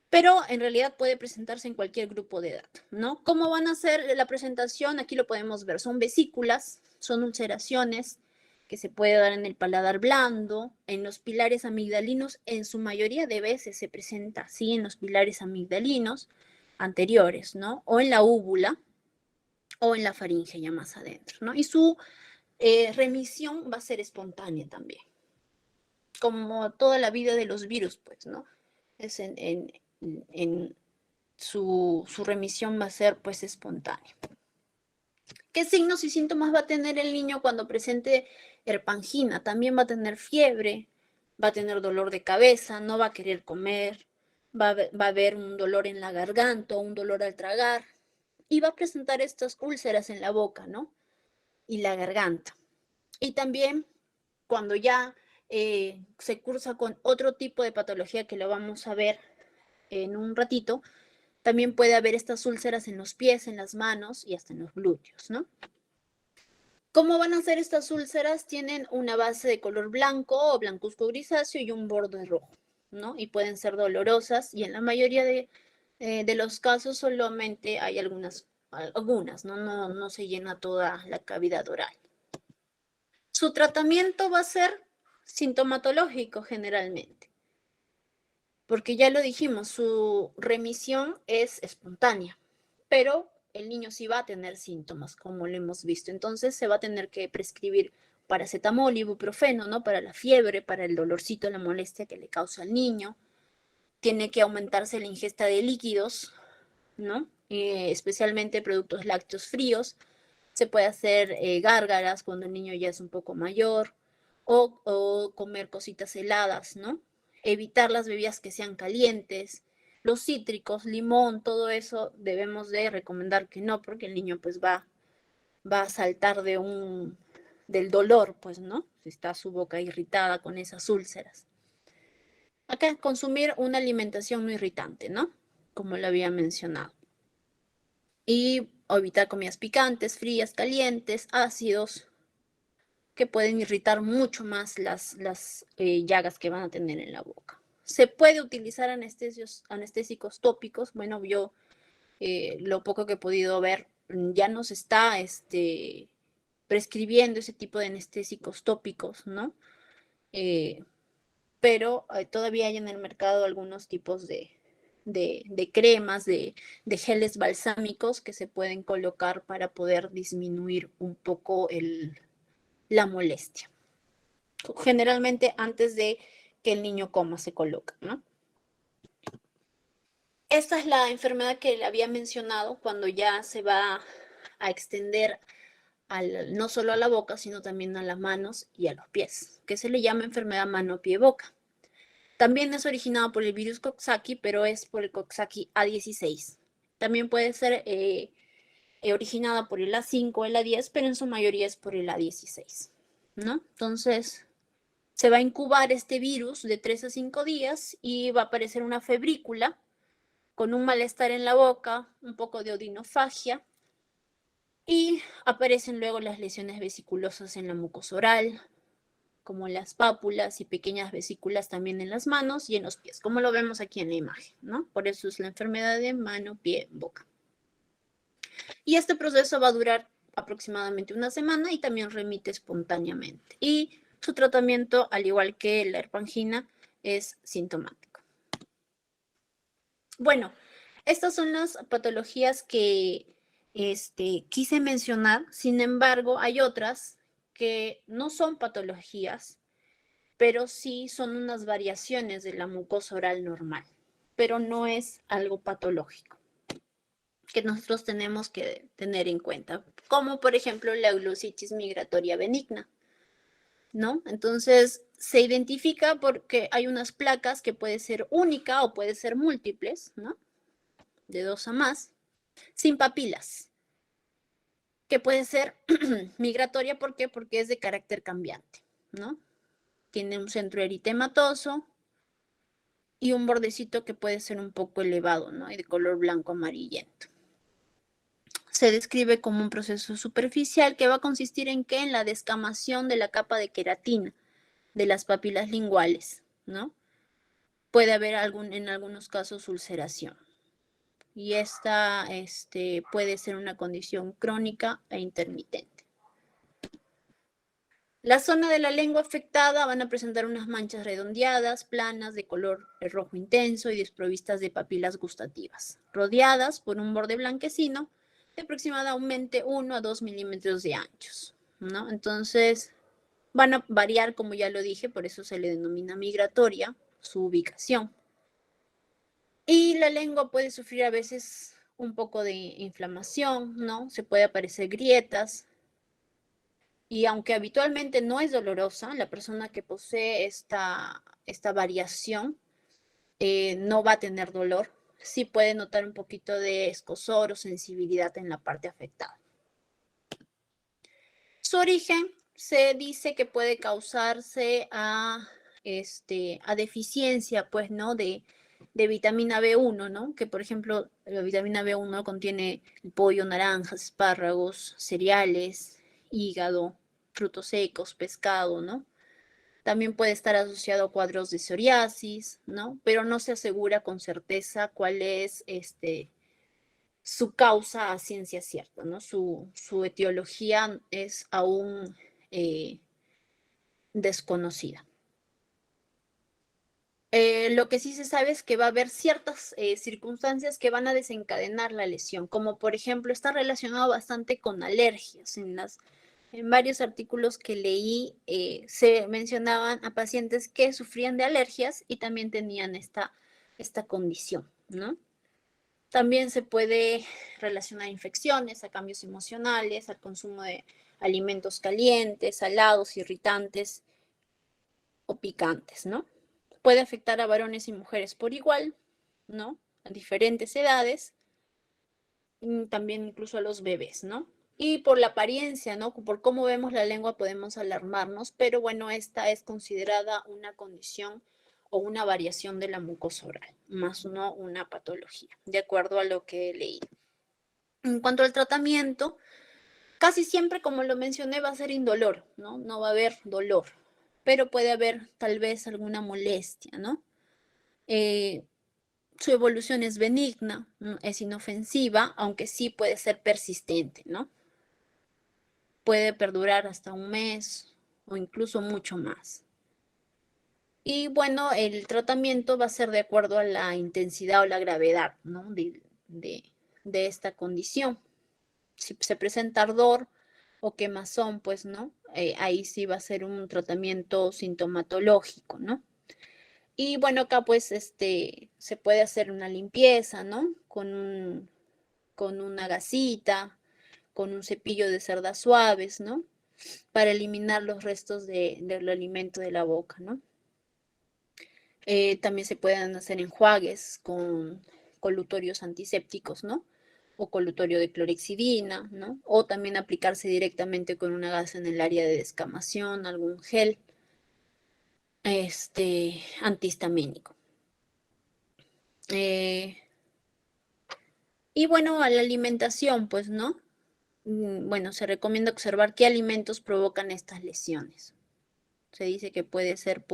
Pero en realidad puede presentarse en cualquier grupo de edad, ¿no? ¿Cómo van a ser la presentación? Aquí lo podemos ver. Son vesículas, son ulceraciones que se puede dar en el paladar blando, en los pilares amigdalinos, en su mayoría de veces se presenta así en los pilares amigdalinos anteriores, ¿no? O en la úvula o en la faringe ya más adentro, ¿no? Y su remisión va a ser espontánea también, como toda la vida de los virus, pues, ¿no? Es en su remisión va a ser pues espontánea. ¿Qué signos y síntomas va a tener el niño cuando presente herpangina? También va a tener fiebre, va a tener dolor de cabeza, no va a querer comer, va a haber un dolor en la garganta, un dolor al tragar y va a presentar estas úlceras en la boca, ¿no? Y la garganta. Y también cuando ya se cursa con otro tipo de patología que lo vamos a ver en un ratito, también puede haber estas úlceras en los pies, en las manos y hasta en los glúteos, ¿no? ¿Cómo van a ser estas úlceras? Tienen una base de color blanco o blancuzco grisáceo y un borde rojo, ¿no? Y pueden ser dolorosas y en la mayoría de los casos solamente hay algunas, ¿no? No se llena toda la cavidad oral. Su tratamiento va a ser sintomatológico generalmente, porque ya lo dijimos, su remisión es espontánea, pero el niño sí va a tener síntomas, como lo hemos visto. Entonces se va a tener que prescribir paracetamol, ibuprofeno, ¿no? Para la fiebre, para el dolorcito, la molestia que le causa al niño. Tiene que aumentarse la ingesta de líquidos, ¿no? Especialmente productos lácteos fríos. Se puede hacer gárgaras cuando el niño ya es un poco mayor o comer cositas heladas, ¿no? Evitar las bebidas que sean calientes, los cítricos, limón, todo eso debemos de recomendar que no, porque el niño pues va a saltar del dolor, pues, ¿no? Si está su boca irritada con esas úlceras. Acá, consumir una alimentación no irritante, ¿no? Como lo había mencionado. Y evitar comidas picantes, frías, calientes, ácidos, que pueden irritar mucho más las llagas que van a tener en la boca. Se puede utilizar anestésicos tópicos. Bueno, yo lo poco que he podido ver, ya nos está prescribiendo ese tipo de anestésicos tópicos, ¿no? Pero todavía hay en el mercado algunos tipos de cremas, de geles balsámicos que se pueden colocar para poder disminuir un poco la molestia. Generalmente antes de que el niño coma se coloca, ¿no? Esta es la enfermedad que le había mencionado cuando ya se va a extender no solo a la boca, sino también a las manos y a los pies, que se le llama enfermedad mano-pie-boca. También es originada por el virus Coxsackie, pero es por el Coxsackie A16. También puede ser originada por el A5 o el A10, pero en su mayoría es por el A16, ¿no? Entonces, se va a incubar este virus de 3 a 5 días y va a aparecer una febrícula con un malestar en la boca, un poco de odinofagia, y aparecen luego las lesiones vesiculosas en la mucosa oral, como las pápulas y pequeñas vesículas también en las manos y en los pies, como lo vemos aquí en la imagen, ¿no? Por eso es la enfermedad de mano, pie, boca. Y este proceso va a durar aproximadamente una semana y también remite espontáneamente. Y su tratamiento, al igual que la herpangina, es sintomático. Bueno, estas son las patologías que quise mencionar. Sin embargo, hay otras que no son patologías, pero sí son unas variaciones de la mucosa oral normal, pero no es algo patológico que nosotros tenemos que tener en cuenta, como por ejemplo la eulocitis migratoria benigna, ¿no? Entonces, se identifica porque hay unas placas que puede ser única o puede ser múltiples, ¿no? De 2 a más, sin papilas, que puede ser migratoria, ¿por qué? Porque es de carácter cambiante, ¿no? Tiene un centro eritematoso y un bordecito que puede ser un poco elevado, ¿no? Y de color blanco amarillento. Se describe como un proceso superficial que va a consistir en qué? En la descamación de la capa de queratina de las papilas linguales, ¿no? Puede haber en algunos casos ulceración. Y esta puede ser una condición crónica e intermitente. La zona de la lengua afectada van a presentar unas manchas redondeadas, planas, de color rojo intenso y desprovistas de papilas gustativas, rodeadas por un borde blanquecino de aproximadamente 1 a 2 milímetros de anchos, ¿no? Entonces, van a variar, como ya lo dije, por eso se le denomina migratoria, su ubicación. Y la lengua puede sufrir a veces un poco de inflamación, ¿no? Se puede aparecer grietas. Y aunque habitualmente no es dolorosa, la persona que posee esta variación no va a tener dolor. Sí puede notar un poquito de escozor o sensibilidad en la parte afectada. Su origen se dice que puede causarse a deficiencia, pues, ¿no? De vitamina B1, ¿no? Que, por ejemplo, la vitamina B1 contiene el pollo, naranjas, espárragos, cereales, hígado, frutos secos, pescado, ¿no? También puede estar asociado a cuadros de psoriasis, ¿no? Pero no se asegura con certeza cuál es su causa a ciencia cierta, ¿no? Su etiología es aún desconocida. Lo que sí se sabe es que va a haber ciertas circunstancias que van a desencadenar la lesión, como por ejemplo está relacionado bastante con alergias. En varios artículos que leí se mencionaban a pacientes que sufrían de alergias y también tenían esta condición, ¿no? También se puede relacionar infecciones, a cambios emocionales, al consumo de alimentos calientes, salados, irritantes o picantes, ¿no? Puede afectar a varones y mujeres por igual, ¿no? A diferentes edades, y también incluso a los bebés, ¿no? Y por la apariencia, ¿no? Por cómo vemos la lengua podemos alarmarnos, pero bueno, esta es considerada una condición o una variación de la mucosa oral, más no una patología, de acuerdo a lo que he leído. En cuanto al tratamiento, casi siempre, como lo mencioné, va a ser indolor, ¿no? No va a haber dolor, pero puede haber tal vez alguna molestia, ¿no? Su evolución es benigna, ¿no? Es inofensiva, aunque sí puede ser persistente, ¿no? Puede perdurar hasta un mes o incluso mucho más. Y bueno, el tratamiento va a ser de acuerdo a la intensidad o la gravedad, ¿no? de esta condición. Si se presenta ardor o quemazón, pues, ¿no? Ahí sí va a ser un tratamiento sintomatológico, ¿no? Y bueno, acá pues se puede hacer una limpieza, ¿no? Con una gasita, con un cepillo de cerdas suaves, ¿no? Para eliminar los restos del alimento de la boca, ¿no? También se pueden hacer enjuagues con colutorios antisépticos, ¿no? O colutorio de clorexidina, ¿no? O también aplicarse directamente con una gasa en el área de descamación, algún gel antihistamínico. Y bueno, a la alimentación, pues, ¿no? Bueno, se recomienda observar qué alimentos provocan estas lesiones. Se dice que puede ser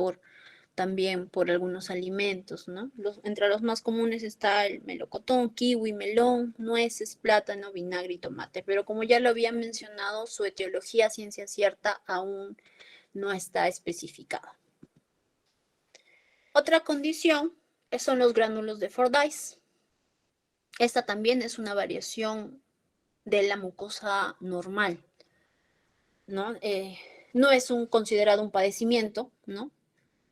también por algunos alimentos, ¿no? Entre los más comunes está el melocotón, kiwi, melón, nueces, plátano, vinagre y tomate. Pero como ya lo había mencionado, su etiología a ciencia cierta aún no está especificada. Otra condición son los gránulos de Fordyce. Esta también es una variación de la mucosa normal, ¿no? No es considerado un padecimiento, ¿no?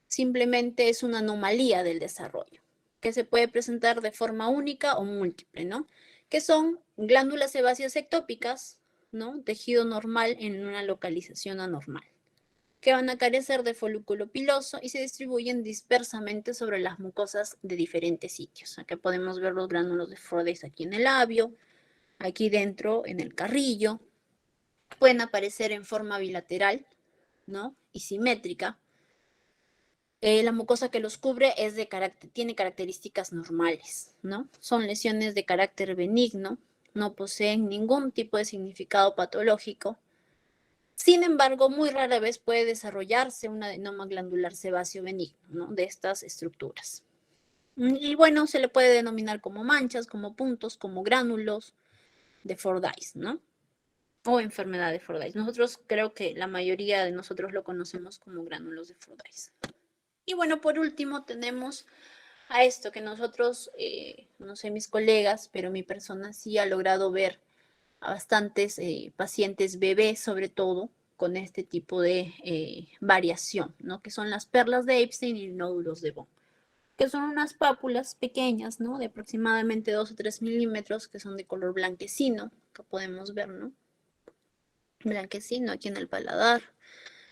Simplemente es una anomalía del desarrollo, que se puede presentar de forma única o múltiple, ¿no? Que son glándulas sebáceas ectópicas, ¿no? Tejido normal en una localización anormal, que van a carecer de folículo piloso y se distribuyen dispersamente sobre las mucosas de diferentes sitios. Acá podemos ver los gránulos de Fordyce aquí en el labio, aquí dentro en el carrillo. Pueden aparecer en forma bilateral, ¿no? Y simétrica. La mucosa que los cubre tiene características normales, ¿no? Son lesiones de carácter benigno, no poseen ningún tipo de significado patológico. Sin embargo, muy rara vez puede desarrollarse un adenoma glandular sebáceo benigno, ¿no? De estas estructuras. Y bueno, se le puede denominar como manchas, como puntos, como gránulos de Fordyce, ¿no? O enfermedad de Fordyce. Nosotros creo que la mayoría de nosotros lo conocemos como gránulos de Fordyce. Y bueno, por último tenemos a esto que nosotros, no sé mis colegas, pero mi persona sí ha logrado ver a bastantes pacientes bebés, sobre todo, con este tipo de variación, ¿no? Que son las perlas de Epstein y nódulos de Bone, que son unas pápulas pequeñas, ¿no? De aproximadamente 2 o 3 milímetros, que son de color blanquecino, que podemos ver, ¿no? Blanquecino aquí en el paladar,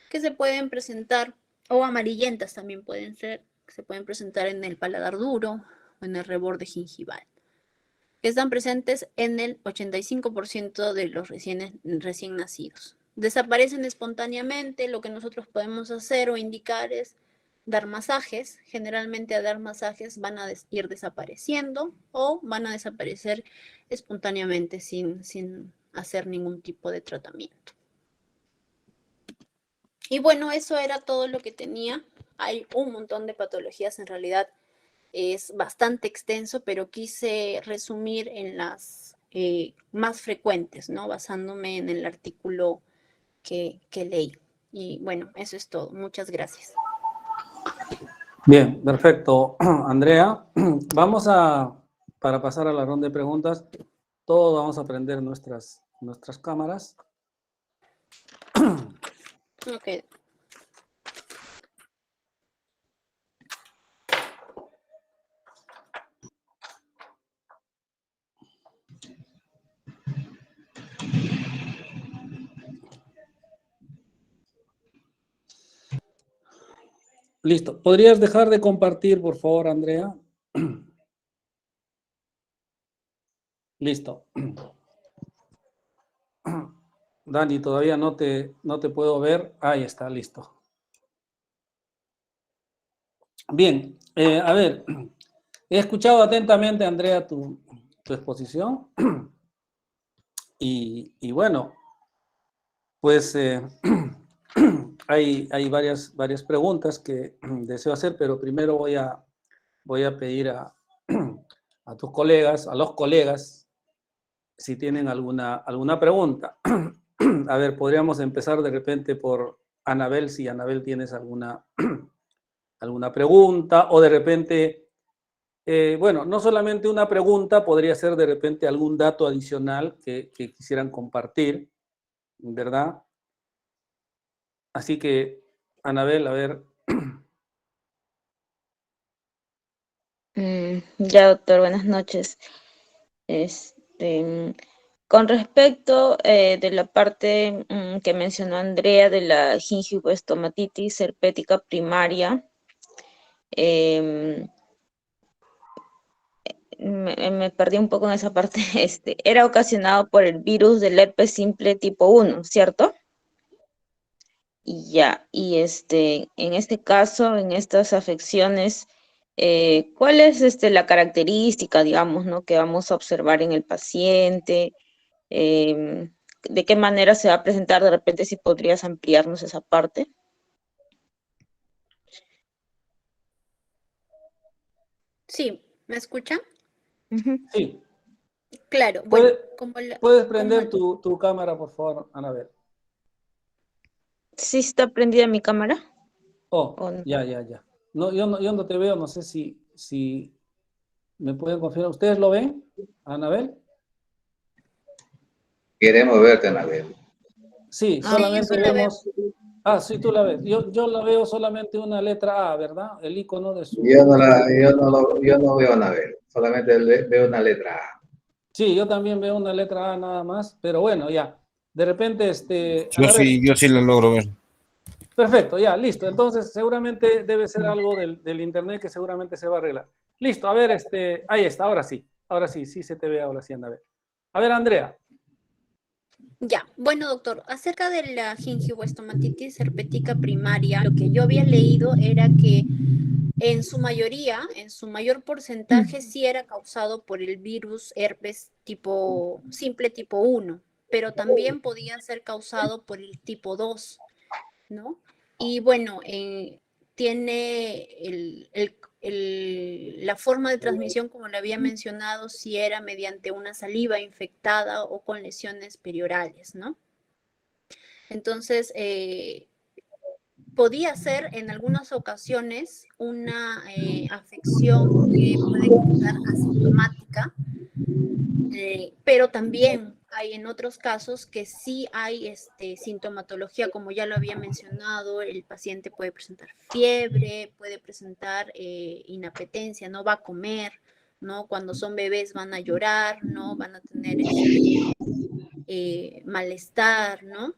que se pueden presentar, o amarillentas también pueden ser, que se pueden presentar en el paladar duro o en el reborde gingival, que están presentes en el 85% de los recién nacidos. Desaparecen espontáneamente. Lo que nosotros podemos hacer o indicar es dar masajes. Generalmente a dar masajes van a ir desapareciendo o van a desaparecer espontáneamente sin hacer ningún tipo de tratamiento. Y bueno, eso era todo lo que tenía. Hay un montón de patologías, en realidad es bastante extenso, pero quise resumir en las más frecuentes, ¿no? Basándome en el artículo que leí. Y bueno, eso es todo. Muchas gracias. Bien, perfecto, Andrea. Para pasar a la ronda de preguntas, todos vamos a prender nuestras cámaras. Ok. Listo. ¿Podrías dejar de compartir, por favor, Andrea? Listo. Dani, todavía no te puedo ver. Ahí está, listo. Bien, a ver, he escuchado atentamente, Andrea, tu exposición y bueno, pues hay varias preguntas que deseo hacer, pero primero voy a pedir a tus colegas, a los colegas, si tienen alguna pregunta. A ver, podríamos empezar de repente por Anabel, si Anabel tienes alguna pregunta, o de repente, bueno, no solamente una pregunta, podría ser de repente algún dato adicional que quisieran compartir, ¿verdad? Así que, Anabel, a ver. Ya, doctor, buenas noches. Con respecto de la parte que mencionó Andrea de la gingivoestomatitis herpética primaria, em, me perdí un poco en esa parte. Era ocasionado por el virus del herpes simple tipo 1, ¿cierto? Y ya, en este caso, en estas afecciones, ¿cuál es la característica, digamos, ¿no? que vamos a observar en el paciente? Em, ¿De qué manera se va a presentar? De repente, si podrías ampliarnos esa parte. Sí, ¿me escuchan? Ujú. Sí, Claro, bueno, puedes como prender tu cámara, por favor, Anabel. ¿Sí está prendida mi cámara? Oh, ¿O no? ya. No, yo no te veo, no sé si me pueden confirmar. ¿Ustedes lo ven, Anabel? Queremos verte, Anabel. Sí, Ah, sí, yo sí solamente la veo. vemos. Ah, sí, tú la ves. Yo la veo solamente una letra A, ¿verdad? El icono de Yo su. yo no veo a Anabel, solamente veo una letra A. Sí, yo también veo una letra A nada más, pero bueno, ya. De repente, Yo Anabel. sí, yo sí lo logro ver. Perfecto, ya, listo. Entonces, seguramente debe ser algo del internet que seguramente se va a arreglar. Listo, a ver, ahí está, ahora sí, sí se te ve ahora sí, Anabel. A ver, Andrea. Ya, bueno, doctor, acerca de la gingivoestomatitis herpética primaria, lo que yo había leído era que en su mayoría, en su mayor porcentaje, sí era causado por el virus herpes tipo simple tipo 1, pero también podía ser causado por el tipo 2, ¿no? Y bueno, tiene la forma de transmisión, como le había mencionado, si era mediante una saliva infectada o con lesiones periorales, ¿no? Entonces, podía ser en algunas ocasiones una afección que puede estar asintomática, pero también hay en otros casos que sí hay sintomatología, como ya lo había mencionado, el paciente puede presentar fiebre, puede presentar inapetencia, no va a comer, ¿no? Cuando son bebés van a llorar, ¿no? Van a tener malestar, ¿no?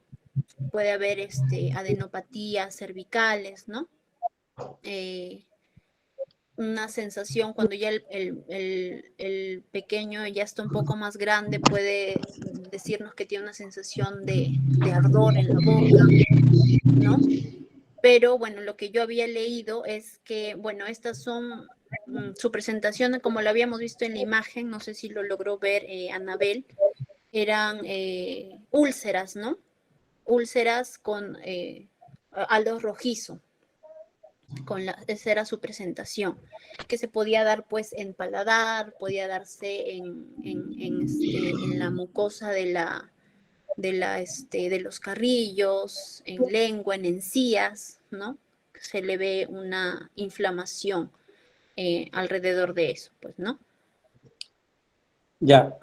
Puede haber adenopatías cervicales, ¿no? Eh, una sensación cuando ya el pequeño ya está un poco más grande, puede decirnos que tiene una sensación de ardor en la boca, ¿no? Pero bueno, lo que yo había leído es que, bueno, estas son su presentación, como lo habíamos visto en la imagen, no sé si lo logró ver Anabel, eran úlceras, ¿no? Úlceras con halo rojizo, esa era su presentación, que se podía dar pues en paladar, podía darse en la mucosa de los carrillos, en lengua, en encías, ¿no? Se le ve una inflamación alrededor de eso, pues, ¿no? Ya.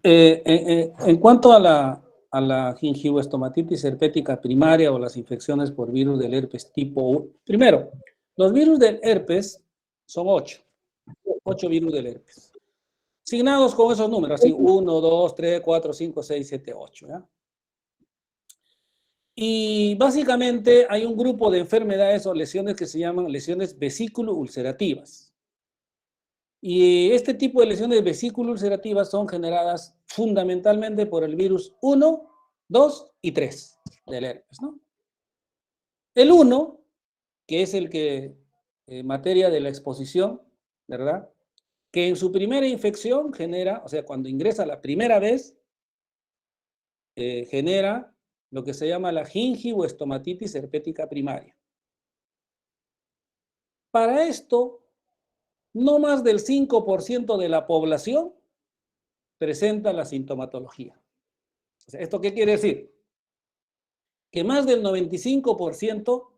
En cuanto a la gingivoestomatitis herpética primaria o las infecciones por virus del herpes tipo 1, primero, los virus del herpes son 8 virus del herpes. Signados con esos números, así 1, 2, 3, 4, 5, 6, 7, 8. ¿Ya? Y básicamente hay un grupo de enfermedades o lesiones que se llaman lesiones vesículo-ulcerativas. Y este tipo de lesiones vesículo-ulcerativas son generadas fundamentalmente por el virus 1, 2 y 3 del herpes, ¿no? El 1, que es el que, en materia de la exposición, ¿verdad? Que en su primera infección genera, o sea, cuando ingresa la primera vez, genera lo que se llama la gingivoestomatitis herpética primaria. Para esto, no más del 5% de la población presenta la sintomatología. O sea, ¿esto qué quiere decir? Que más del 95%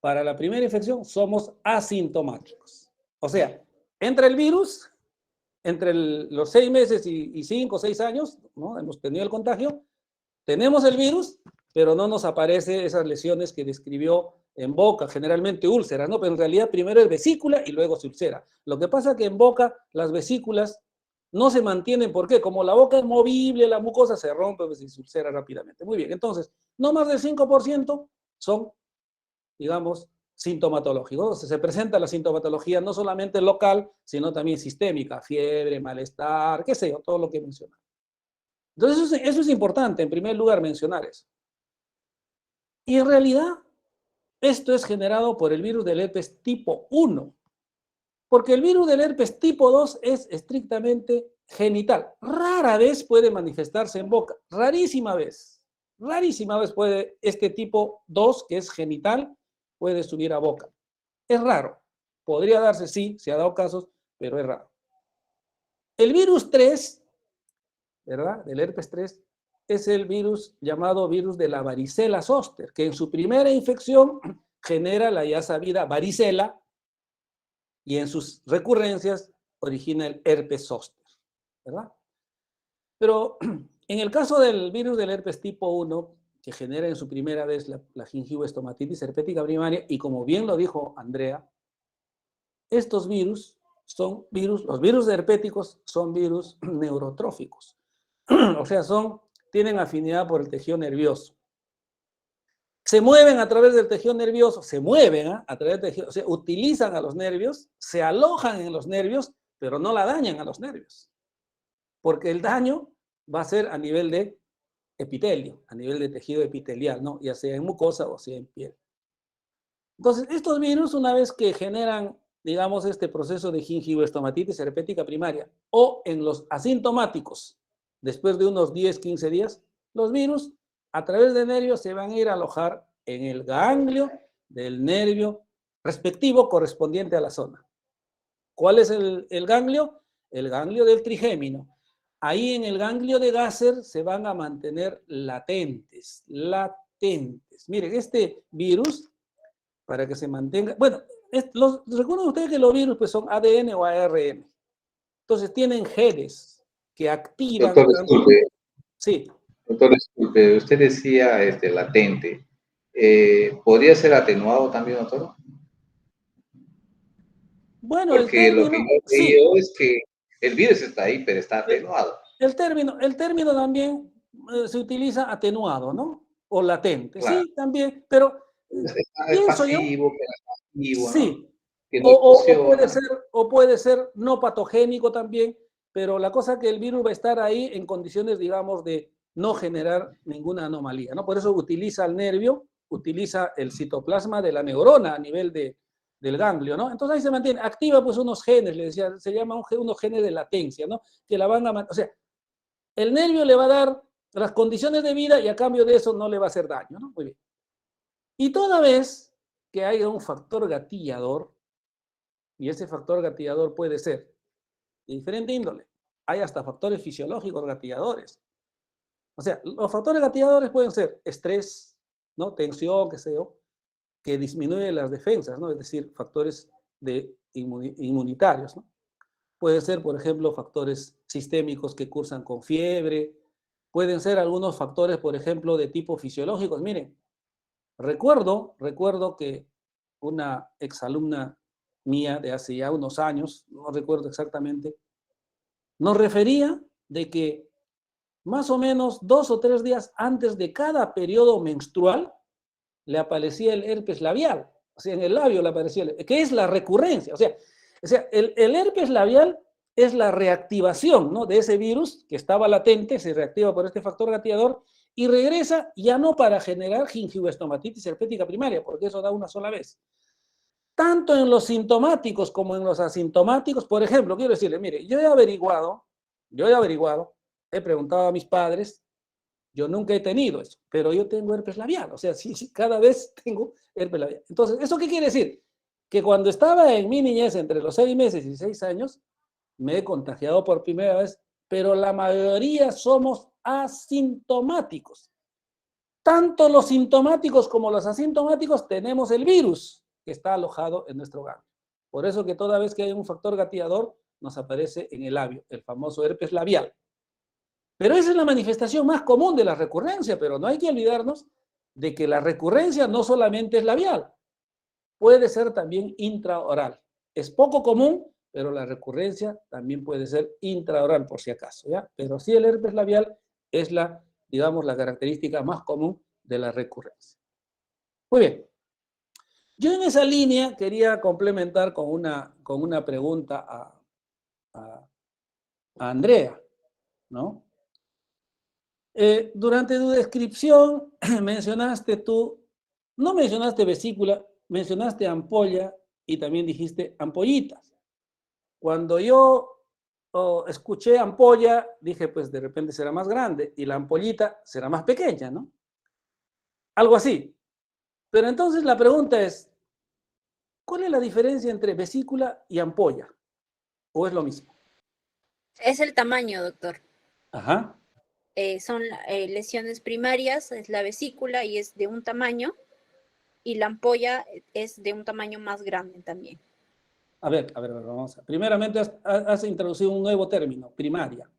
para la primera infección somos asintomáticos. O sea, entra el virus, entre los 6 meses y 5 o 6 años, ¿no? Hemos tenido el contagio, tenemos el virus, pero no nos aparece esas lesiones que describió en boca, generalmente úlceras, ¿no? Pero en realidad primero es vesícula y luego se ulcera. Lo que pasa es que en boca las vesículas no se mantienen, ¿por qué? Como la boca es movible, la mucosa se rompe pues, y se ulcera rápidamente. Muy bien, entonces, no más del 5% son, digamos, sintomatológicos. Se presenta la sintomatología no solamente local, sino también sistémica, fiebre, malestar, qué sé yo, todo lo que mencioné. Entonces, eso es importante, en primer lugar, mencionar eso. Y en realidad, esto es generado por el virus del herpes tipo 1, porque el virus del herpes tipo 2 es estrictamente genital. Rara vez puede manifestarse en boca, rarísima vez puede este tipo 2, que es genital, puede subir a boca. Es raro. Podría darse, sí, se ha dado casos, pero es raro. El virus 3, ¿verdad? Del herpes 3, es el virus llamado virus de la varicela zoster, que en su primera infección genera la ya sabida varicela y en sus recurrencias origina el herpes zóster, ¿verdad? Pero en el caso del virus del herpes tipo 1, que genera en su primera vez la gingivoestomatitis herpética primaria, y como bien lo dijo Andrea, estos virus son virus, los virus herpéticos son virus neurotróficos, o sea, tienen afinidad por el tejido nervioso. Se mueven a través del tejido nervioso, a través del tejido, o sea, utilizan a los nervios, se alojan en los nervios, pero no la dañan a los nervios. Porque el daño va a ser a nivel de epitelio, a nivel de tejido epitelial, ¿no? Ya sea en mucosa o sea en piel. Entonces, estos virus, una vez que generan, digamos, este proceso de gingivoestomatitis herpética primaria, o en los asintomáticos, después de unos 10, 15 días, los virus a través de nervios se van a ir a alojar en el ganglio del nervio respectivo correspondiente a la zona. ¿Cuál es el ganglio? El ganglio del trigémino. Ahí en el ganglio de Gasser se van a mantener latentes. Miren, este virus, para que se mantenga, bueno, recuerden ustedes que los virus pues, son ADN o ARN. Entonces tienen genes que activan. Doctor, disculpe. Sí. Doctor, disculpe, usted decía latente. ¿Podría ser atenuado también, doctor? Bueno, porque lo que yo he leído es que el virus está ahí, pero está atenuado. El término también se utiliza atenuado, ¿no? O latente. Claro. Sí, también, pero es pasivo, pero es pasivo, sí. ¿no? Que no o puede ser no patogénico también, pero la cosa es que el virus va a estar ahí en condiciones, digamos, de no generar ninguna anomalía, ¿no? Por eso utiliza el nervio, utiliza el citoplasma de la neurona a nivel del ganglio, ¿no? Entonces ahí se mantiene, activa pues unos genes, le decía, se llama unos genes de latencia, ¿no? Que la van a mantener, o sea, el nervio le va a dar las condiciones de vida y a cambio de eso no le va a hacer daño, ¿no? Muy bien. Y toda vez que haya un factor gatillador, y ese factor gatillador puede ser de diferente índole, hay hasta factores fisiológicos gatilladores. O sea, los factores gatilladores pueden ser estrés, ¿no? Tensión, qué sé yo, que disminuye las defensas, ¿no? Es decir, factores inmunitarios, ¿no? Puede ser, por ejemplo, factores sistémicos que cursan con fiebre. Pueden ser algunos factores, por ejemplo, de tipo fisiológicos. Miren, recuerdo que una exalumna mía de hace ya unos años, no recuerdo exactamente, nos refería de que más o menos 2 o 3 días antes de cada periodo menstrual le aparecía el herpes labial. O sea, en el labio le aparecía, que es la recurrencia. O sea el herpes labial es la reactivación, ¿no? De ese virus que estaba latente, se reactiva por este factor gatillador y regresa ya no para generar gingivoestomatitis herpética primaria, porque eso da una sola vez. Tanto en los sintomáticos como en los asintomáticos, por ejemplo, quiero decirle, mire, yo he averiguado, he preguntado a mis padres, yo nunca he tenido eso, pero yo tengo herpes labial, o sea, sí, cada vez tengo herpes labial. Entonces, ¿eso qué quiere decir? Que cuando estaba en mi niñez, entre los 6 meses y 6 años, me he contagiado por primera vez, pero la mayoría somos asintomáticos. Tanto los sintomáticos como los asintomáticos tenemos el virus que está alojado en nuestro ganglio. Por eso que toda vez que hay un factor gatillador, nos aparece en el labio, el famoso herpes labial. Pero esa es la manifestación más común de la recurrencia, pero no hay que olvidarnos de que la recurrencia no solamente es labial, puede ser también intraoral. Es poco común, pero la recurrencia también puede ser intraoral, por si acaso, ¿ya? Pero sí el herpes labial es la, digamos, la característica más común de la recurrencia. Muy bien. Yo en esa línea quería complementar con una pregunta a Andrea, ¿no? Durante tu descripción no mencionaste vesícula, mencionaste ampolla y también dijiste ampollitas. Cuando yo escuché ampolla, dije, pues de repente será más grande y la ampollita será más pequeña, ¿no? Algo así. Pero entonces la pregunta es, ¿cuál es la diferencia entre vesícula y ampolla? ¿O es lo mismo? Es el tamaño, doctor. Ajá. Son lesiones primarias, es la vesícula y es de un tamaño, y la ampolla es de un tamaño más grande también. A ver, vamos a. Primeramente has introducido un nuevo término, primaria.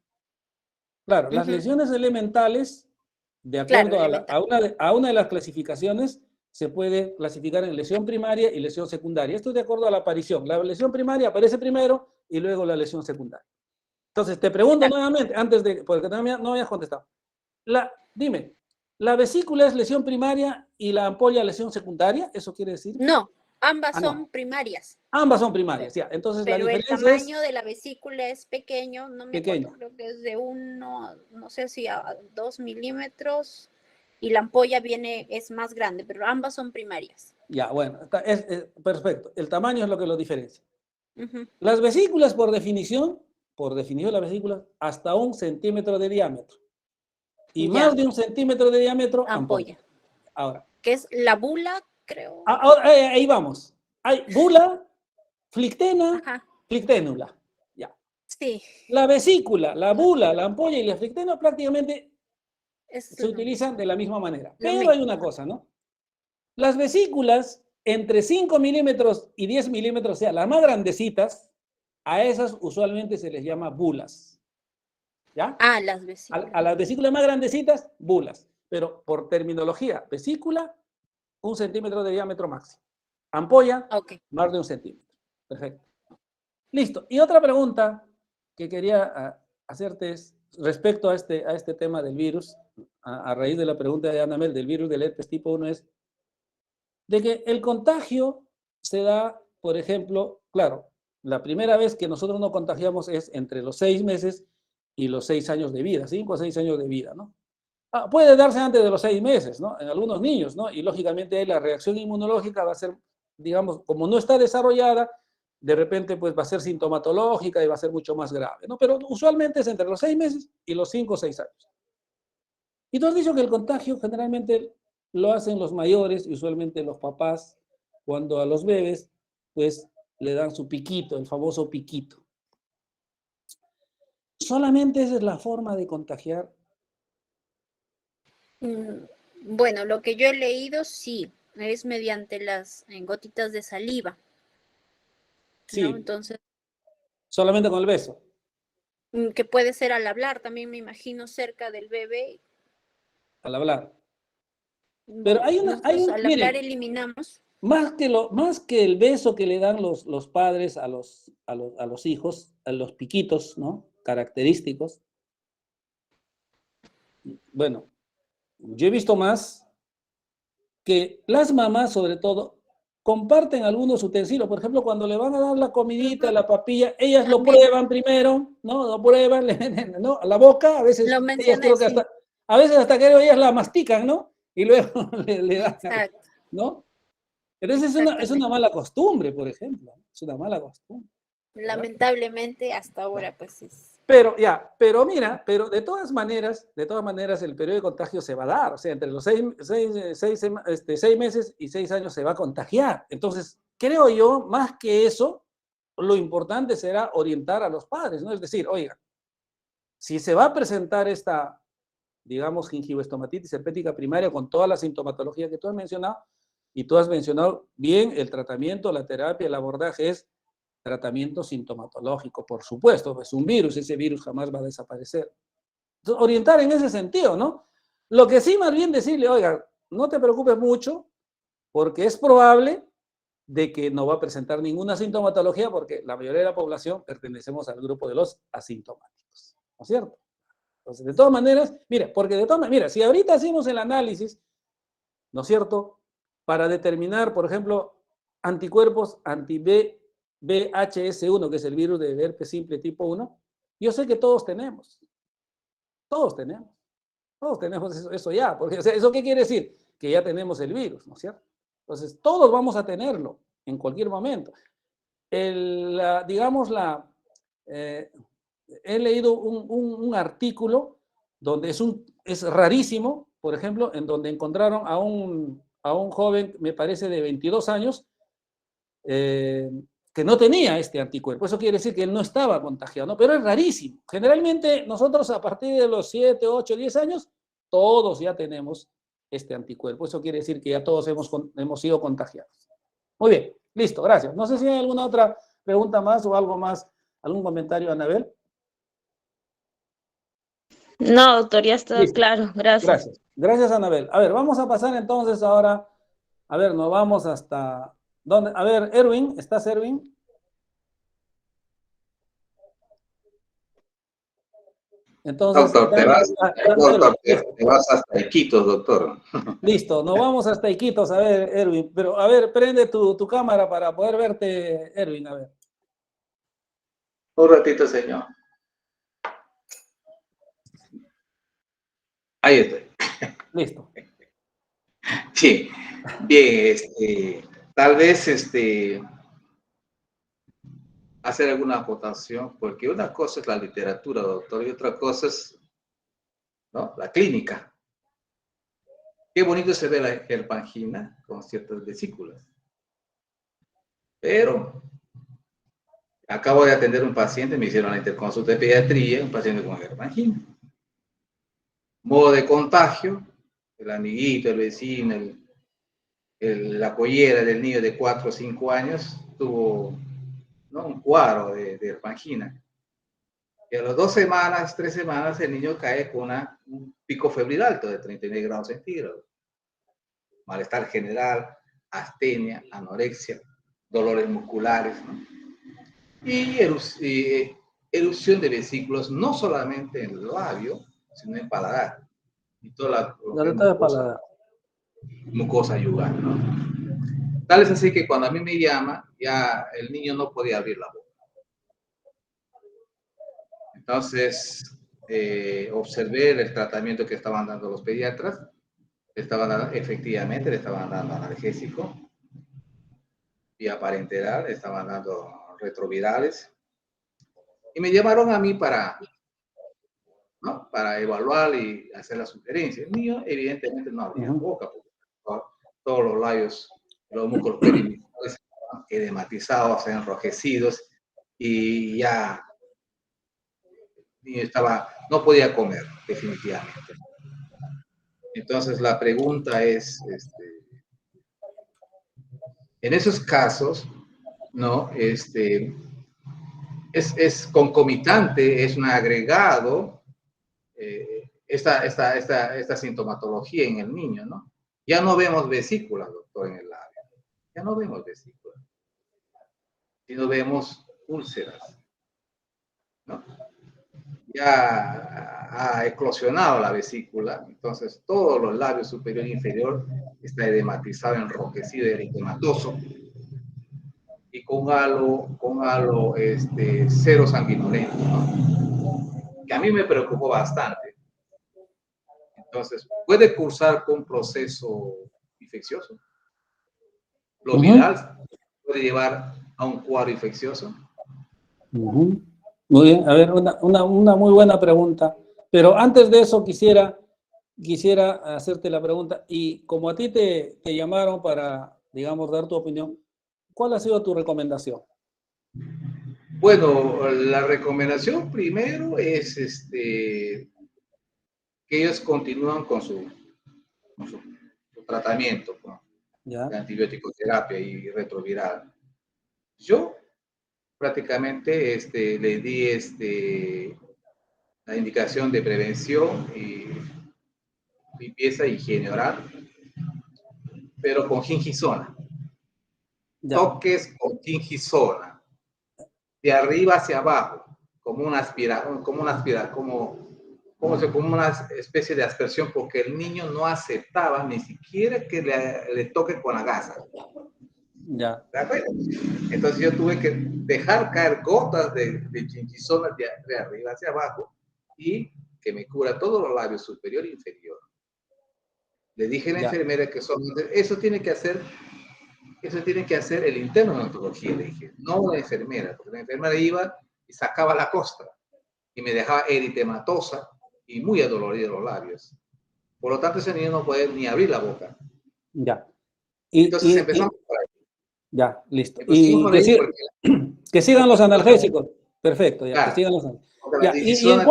Claro, las lesiones elementales, de acuerdo a una de las clasificaciones, se puede clasificar en lesión primaria y lesión secundaria. Esto es de acuerdo a la aparición. La lesión primaria aparece primero y luego la lesión secundaria. Entonces, te pregunto nuevamente, porque no habías contestado. Dime, ¿la vesícula es lesión primaria y la ampolla lesión secundaria? ¿Eso quiere decir? No, ambas son primarias. Ambas son primarias, ya. Entonces, pero la el diferencia tamaño de la vesícula es pequeño, no me acuerdo, creo que es de no sé si a 2 milímetros, y la ampolla es más grande, pero ambas son primarias. Ya, bueno, es perfecto. El tamaño es lo que lo diferencia. Las vesículas, por definición la vesícula, hasta 1 centímetro de diámetro. Y más de 1 centímetro de diámetro, ampolla. Ahora. Que es la bula, creo. Ahora, ahí vamos. Hay bula, flictena, flicténula. Ya. Sí. La vesícula, la bula, la ampolla y la flictena prácticamente se utilizan de la misma manera. Pero hay una cosa, ¿no? Las vesículas entre 5 milímetros y 10 milímetros, o sea, las más grandecitas, a esas usualmente se les llama bulas. ¿Ya? Las vesículas. A las vesículas más grandecitas, bulas. Pero por terminología, vesícula, 1 centímetro de diámetro máximo. Ampolla, más de 1 centímetro. Perfecto. Listo. Y otra pregunta que quería hacerte es, respecto a este tema del virus, a raíz de la pregunta de Ana Mel del virus del herpes tipo 1, es de que el contagio se da, por ejemplo, claro, la primera vez que nosotros nos contagiamos es entre los 6 meses y los 6 años de vida, 5 o 6 años de vida, ¿no? Puede darse antes de los 6 meses, ¿no? En algunos niños, ¿no? Y lógicamente la reacción inmunológica va a ser, digamos, como no está desarrollada, de repente pues va a ser sintomatológica y va a ser mucho más grave, ¿no? Pero usualmente es entre los 6 meses y los 5 o 6 años. Y tú has dicho que el contagio generalmente lo hacen los mayores y usualmente los papás, cuando a los bebés pues le dan su piquito, el famoso piquito. ¿Solamente esa es la forma de contagiar? Bueno, lo que yo he leído, sí, es mediante las gotitas de saliva. Sí. ¿No? Entonces. Solamente con el beso. Que puede ser al hablar, también me imagino cerca del bebé. Al hablar. Pero hay al hablar eliminamos. Más que el beso que le dan los padres a los hijos, a los piquitos, ¿no? Característicos. Bueno, yo he visto más que las mamás, sobre todo, comparten algunos utensilios. Por ejemplo, cuando le van a dar la comidita, la papilla, ellas lo prueban primero, ¿no? Lo prueban, ¿no? A la boca, a veces ellas creo que a veces hasta que ellas la mastican, ¿no? Y luego le dan, Exacto. ¿no? Entonces es una mala costumbre, por ejemplo. Es una mala costumbre. Lamentablemente hasta ahora pues es. Pero mira, pero de todas maneras el periodo de contagio se va a dar, o sea, entre los 6 meses y 6 años se va a contagiar. Entonces, creo yo, más que eso, lo importante será orientar a los padres, ¿no? Es decir, oiga, si se va a presentar esta, digamos, gingivoestomatitis herpética primaria con toda la sintomatología que tú has mencionado, y tú has mencionado bien el tratamiento, la terapia, el abordaje es tratamiento sintomatológico, por supuesto, es un virus, ese virus jamás va a desaparecer. Entonces, orientar en ese sentido, ¿no? Lo que sí, más bien decirle, oiga, no te preocupes mucho, porque es probable de que no va a presentar ninguna sintomatología, porque la mayoría de la población pertenecemos al grupo de los asintomáticos, ¿no es cierto? Entonces, de todas maneras, mira, porque de todas maneras, mira, si ahorita hacemos el análisis, ¿no es cierto?, para determinar, por ejemplo, anticuerpos anti-VHS1, que es el virus del herpes simple tipo 1, yo sé que todos tenemos eso ya, porque o sea, ¿eso qué quiere decir? Que ya tenemos el virus, ¿no es cierto? Entonces, todos vamos a tenerlo en cualquier momento. He leído un artículo donde es rarísimo, por ejemplo, en donde encontraron a un joven, me parece de 22 años, que no tenía este anticuerpo. Eso quiere decir que él no estaba contagiado, ¿no? Pero es rarísimo. Generalmente nosotros a partir de los 7, 8, 10 años, todos ya tenemos este anticuerpo. Eso quiere decir que ya todos hemos sido contagiados. Muy bien, listo, gracias. No sé si hay alguna otra pregunta más o algo más, algún comentario, Anabel. No, doctor, ya está Listo. claro, gracias. Gracias, Anabel. A ver, vamos a pasar entonces ahora, a ver, nos vamos hasta, ¿dónde? A ver, Erwin, ¿estás, Erwin? Entonces, Doctor, te vas hasta Iquitos, doctor. listo, nos vamos hasta Iquitos, a ver, Erwin, pero a ver, prende tu cámara para poder verte, Erwin, a ver. Un ratito, señor. Ahí estoy. Listo. Sí, bien, tal vez hacer alguna acotación, porque una cosa es la literatura, doctor, y otra cosa es, ¿no?, la clínica. Qué bonito se ve la herpangina con ciertas vesículas. Pero acabo de atender un paciente, me hicieron la interconsulta de pediatría, un paciente con herpangina. Modo de contagio, el amiguito, el vecino, la pollera del niño de 4 o 5 años tuvo, ¿no?, un cuadro de herpangina. Y a las 2 semanas, 3 semanas, el niño cae con un pico febril alto de 39 grados centígrados. Malestar general, astenia, anorexia, dolores musculares, ¿no? Y erupción de vesículas, no solamente en el labio, sino en paladar. Y toda la mucosa yugal, ¿no? Tal es así que cuando a mí me llama, ya el niño no podía abrir la boca. Entonces, observé el tratamiento que estaban dando los pediatras. Efectivamente, le estaban dando analgésico, vía parenteral, le estaban dando retrovirales. Y me llamaron a mí ¿no?, para evaluar y hacer la sugerencia. El niño, evidentemente, no abría boca, porque todos los labios, los músculos perimetrales estaban edematizados, enrojecidos, y ya no podía comer, definitivamente. Entonces, la pregunta es, en esos casos, ¿no?, es concomitante, es un agregado, esta sintomatología en el niño, ¿no? Ya no vemos vesículas, doctor, en el labio. Ya no vemos vesículas. Sino vemos úlceras, ¿no? Ya ha eclosionado la vesícula, entonces todos los labios superior e inferior está edematizado, enrojecido, eritematoso, y con halo cero sanguinolento, ¿no?, que a mí me preocupó bastante. Entonces, puede cursar con un proceso infeccioso. Lo Ujú. viral puede llevar a un cuadro infeccioso. Ujú. Muy bien, a ver, una muy buena pregunta. Pero antes de eso quisiera hacerte la pregunta, y como a ti te llamaron para, digamos, dar tu opinión, ¿cuál ha sido tu recomendación? Bueno, la recomendación primero es que ellos continúan con su tratamiento, con ¿Ya? la antibiótico terapia y retroviral. Yo prácticamente le di la indicación de prevención y limpieza y higiene oral, pero con gingisona. Ya. Toques con gingisona, de arriba hacia abajo, como una como una especie de aspersión, porque el niño no aceptaba ni siquiera que le toque con la gasa. Ya. ¿De acuerdo? Entonces yo tuve que dejar caer gotas de gingisona de arriba hacia abajo y que me cubra todos los labios superior e inferior. Le dije a la Ya. enfermera que eso tiene que hacer el interno de odontología, le dije, no la enfermera, porque la enfermera iba y sacaba la costra y me dejaba eritematosa y muy adolorida los labios. Por lo tanto, ese niño no puede ni abrir la boca. Ya. Entonces empezamos por ahí. Ya, listo. Empezamos Y por ahí porque que sigan los analgésicos. Perfecto, ya, que claro, sigan los analgésicos. porque la Ya, gingisona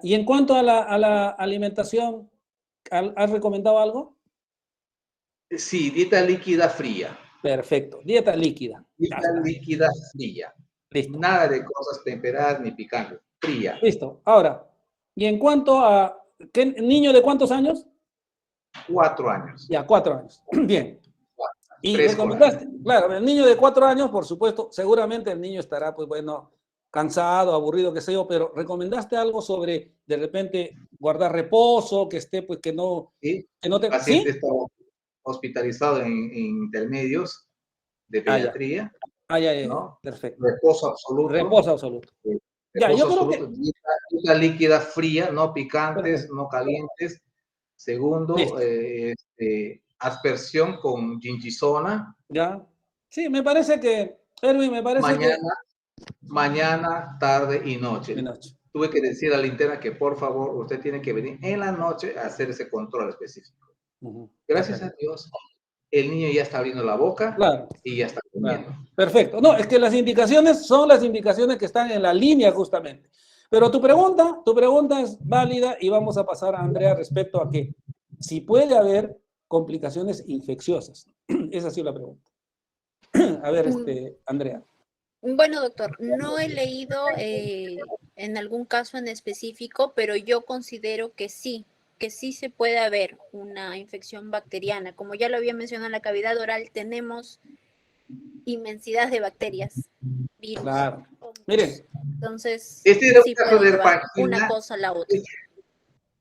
y en cuanto a la alimentación, ¿has recomendado algo? sí, dieta líquida fría. Perfecto, dieta líquida. Ya Dieta está, líquida fría. listo. Nada de cosas temperadas ni picantes. Fría. Listo. Ahora, y en cuanto a, ¿qué niño de cuántos años? 4 años. Ya, 4 años. Bien. Y Preescolar. recomendaste, claro, el niño de 4 años, por supuesto, seguramente el niño estará, pues bueno, cansado, aburrido, qué sé yo, pero recomendaste algo sobre, de repente, guardar reposo, que esté, pues ¿Sí? que no El te, paciente ¿sí? está hospitalizado en intermedios de Ah, ya, pediatría, ya, ¿no? perfecto. Reposo absoluto. Reposo absoluto. Ya, yo Reposo creo absoluto. que, Dieta líquida fría, no picantes, perfecto, no calientes. Segundo, listo, aspersión con gingisona. ya. Sí, me parece que, Erwin, me parece que, Mañana, tarde y noche. de noche. Tuve que decir a la interna que por favor usted tiene que venir en la noche a hacer ese control específico. Ujú, Gracias a perfecto. Dios, el niño ya está abriendo la boca Claro. y ya está comiendo. Claro. Perfecto. No, es que las indicaciones son las indicaciones que están en la línea justamente. Pero tu pregunta es válida y vamos a pasar a Andrea respecto a que si puede haber complicaciones infecciosas. Esa ha sido la pregunta. A ver, Andrea. Bueno, doctor, no he leído en algún caso en específico, pero yo considero que sí se puede haber una infección bacteriana. Como ya lo había mencionado en la cavidad oral, tenemos inmensidad de bacterias, virus, Claro. hongos. Miren, Entonces, Este era un sí caso puede de llevar una herpangina. cosa a la otra.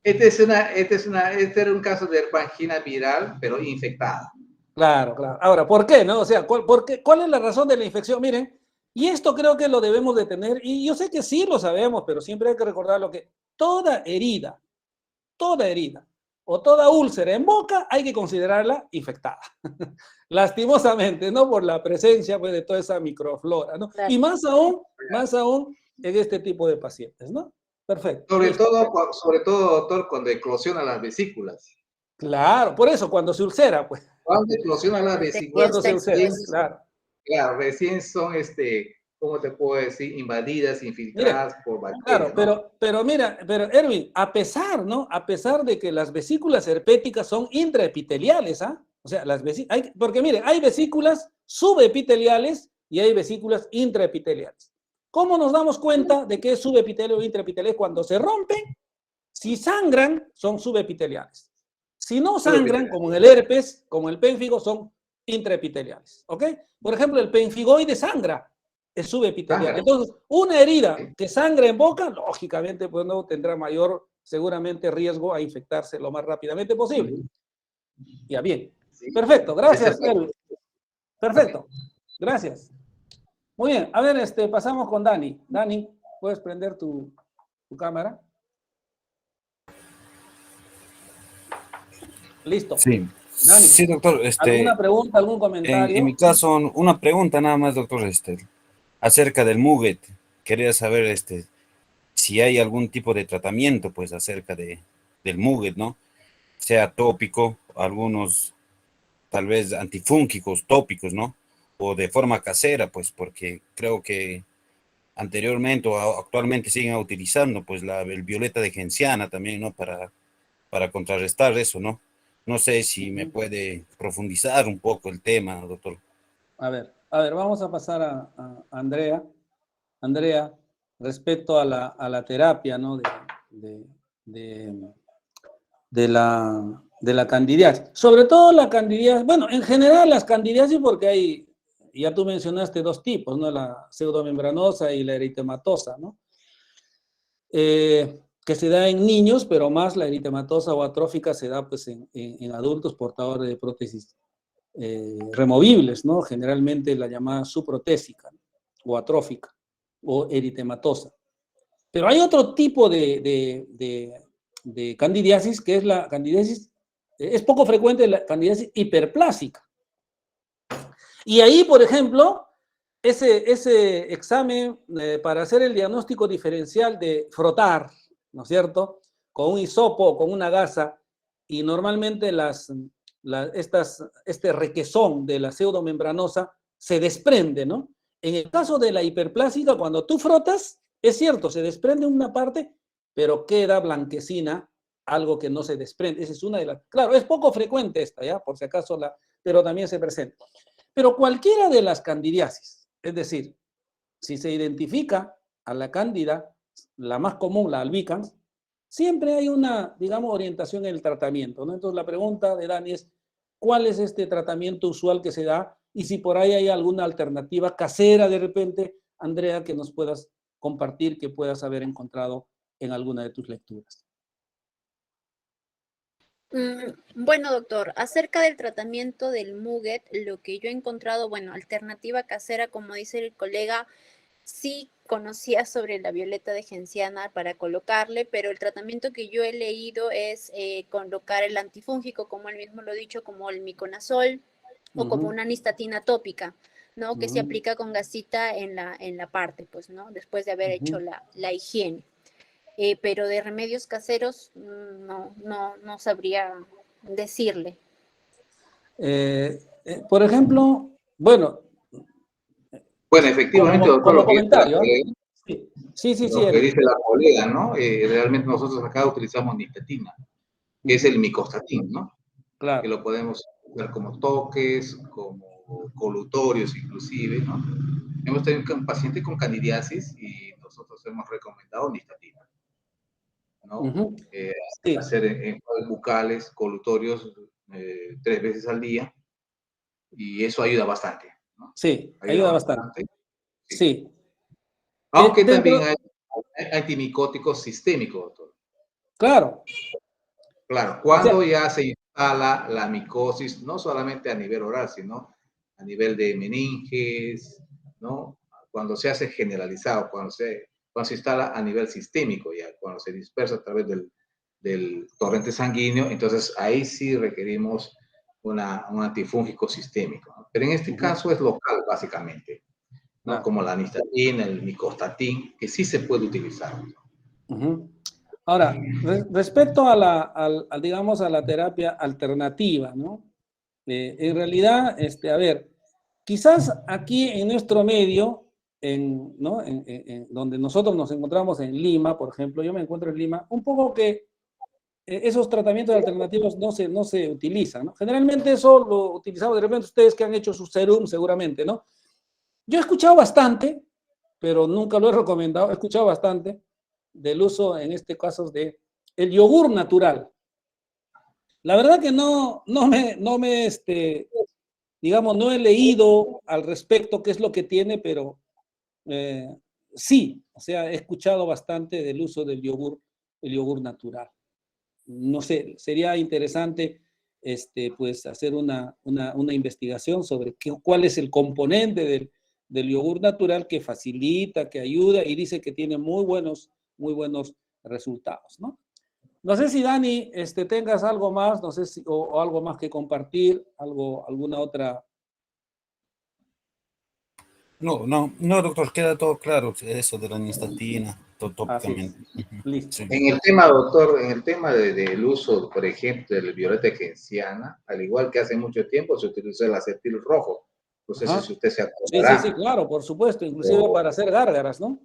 Este era un caso de herpangina viral, pero infectada. claro, claro. Ahora, ¿por qué, no? O sea, ¿cuál es la razón de la infección? Miren, y esto creo que lo debemos de tener, y yo sé que sí lo sabemos, pero siempre hay que recordar lo que toda herida o toda úlcera en boca hay que considerarla infectada. Lastimosamente, ¿no? Por la presencia, pues, de toda esa microflora, ¿no? Claro. Y más aún en este tipo de pacientes, ¿no? Perfecto, Sobre listo. todo, doctor, cuando eclosionan las vesículas. Claro, por eso, cuando se ulcera, pues, Cuando eclosionan las El tejido cuando vesículas, está se ulcera, expuesto. claro. claro, recién son, ¿cómo te puedo decir? Invadidas, Mire, infiltradas por claro, bacterias, ¿no? pero mira, pero Erwin, a pesar, ¿no? A pesar de que las vesículas herpéticas son intraepiteliales, ¿ah? O sea, porque mire, hay vesículas subepiteliales y hay vesículas intraepiteliales. ¿Cómo nos damos cuenta de que es subepitelio o intraepitelial? Cuando se rompen, si sangran, son subepiteliales. Si no sangran, como en el herpes, como el pénfigo, son intraepiteliales, ¿ok? Por ejemplo, el penfigoide sangra, es subepitelial. Sangra. Entonces, una herida ¿Sí? que sangre en boca, lógicamente, pues no tendrá mayor, seguramente, riesgo a infectarse lo más rápidamente posible. Ya, bien. ¿Sí? Perfecto, gracias, Ese Erwin. Perfecto, gracias. Muy bien, a ver, pasamos con Dani. Dani, ¿puedes prender tu cámara? Listo. Sí, Dani, sí, doctor. ¿alguna pregunta, algún comentario? En mi caso, una pregunta nada más, doctor, acerca del Muget. Quería saber, si hay algún tipo de tratamiento, pues, acerca del Muget, ¿no? Sea tópico, algunos tal vez antifúngicos, tópicos, ¿no? O de forma casera, pues, porque creo que anteriormente o actualmente siguen utilizando, pues, el violeta de genciana también, ¿no? Para contrarrestar eso, ¿no? No sé si me puede profundizar un poco el tema, doctor. A ver, vamos a pasar a Andrea. Andrea, respecto a la terapia, ¿no? De, de la candidiasis. Sobre todo la candidiasis, bueno, en general las candidiasis porque hay, ya tú mencionaste dos tipos, ¿no? La pseudomembranosa y la eritematosa, ¿no? Que se da en niños, pero más la eritematosa o atrófica se da pues en adultos portadores de prótesis removibles, ¿no? Generalmente la llamada subprotésica, ¿no? O atrófica o eritematosa. Pero hay otro tipo de candidiasis, que es la candidiasis, es poco frecuente la candidiasis hiperplásica. Y ahí, por ejemplo, ese examen para hacer el diagnóstico diferencial de frotar, ¿no es cierto?, con un hisopo o con una gasa, y normalmente este requesón de la pseudomembranosa se desprende, ¿no? En el caso de la hiperplásica, cuando tú frotas, es cierto, se desprende una parte, pero queda blanquecina, algo que no se desprende. Esa es una de las... Claro, es poco frecuente esta, ¿ya? Por si acaso, pero también se presenta. Pero cualquiera de las candidiasis, es decir, si se identifica a la cándida, la más común, la albicans, siempre hay una, digamos, orientación en el tratamiento, ¿no? Entonces la pregunta de Dani es, ¿cuál es este tratamiento usual que se da? Y si por ahí hay alguna alternativa casera de repente, Andrea, que nos puedas compartir, que puedas haber encontrado en alguna de tus lecturas. Bueno, doctor, acerca del tratamiento del Muget, lo que yo he encontrado, bueno, alternativa casera, como dice el colega, sí conocía sobre la violeta de genciana para colocarle, pero el tratamiento que yo he leído es colocar el antifúngico, como él mismo lo ha dicho, como el miconazol o como una nistatina tópica, ¿no? Que se aplica con gasita en la parte, pues, ¿no? Después de haber hecho la higiene. Pero de remedios caseros no sabría decirle. Por ejemplo, bueno, Bueno, efectivamente, doctor, como lo que dice la comentario, colega, sí, lo que Eric. dice la colega, ¿no? Realmente nosotros acá utilizamos nistatina, que es el micostatín, ¿no? Que Claro. lo podemos usar como toques, como colutorios inclusive, ¿no? Hemos tenido un paciente con candidiasis y nosotros hemos recomendado nistatina, ¿no? Sí, Hacer en bucales, colutorios 3 veces al día y eso ayuda bastante, ¿no? sí, ayuda bastante. Sí. Sí. Aunque Dentro, también hay antimicóticos sistémicos, doctor. claro. Claro, O sea, cuando ya se instala la micosis, no solamente a nivel oral, sino a nivel de meninges, ¿no? Cuando se hace generalizado, cuando se instala a nivel sistémico, ya cuando se dispersa a través del torrente sanguíneo, entonces ahí sí requerimos un antifúngico sistémico, ¿no? Pero en este caso es local, básicamente, ¿no? claro. Como la nistatina, el micostatín, que sí se puede utilizar. Ahora, respecto digamos, a la terapia alternativa, ¿no? En realidad, a ver, quizás aquí en nuestro medio, ¿no? Donde nosotros nos encontramos en Lima, por ejemplo, yo me encuentro en Lima, un poco que esos tratamientos alternativos no se utilizan, ¿no? Generalmente eso lo utilizamos de repente ustedes que han hecho su serum, seguramente, ¿no? Yo he escuchado bastante, pero nunca lo he recomendado, he escuchado bastante del uso, en este caso, de el yogur natural. La verdad que digamos, no he leído al respecto qué es lo que tiene, pero sí, o sea, he escuchado bastante del uso del yogur, el yogur natural. No sé, sería interesante pues hacer una investigación sobre cuál es el componente del yogur natural que facilita, que ayuda y dice que tiene muy buenos resultados, ¿no? No sé si Dani, tengas algo más, no sé si, o algo más que compartir, alguna otra. No, doctor, queda todo claro, eso de la nistatina, Así es. tópicamente. Ujú, Listo. sí. En el tema, doctor, en el tema del uso, por ejemplo, de la violeta genciana, al igual que hace mucho tiempo se utilizó el acetil rojo. No sé Ajá. si usted se Sí, acordará, claro, por supuesto, inclusive o para hacer gárgaras, ¿no?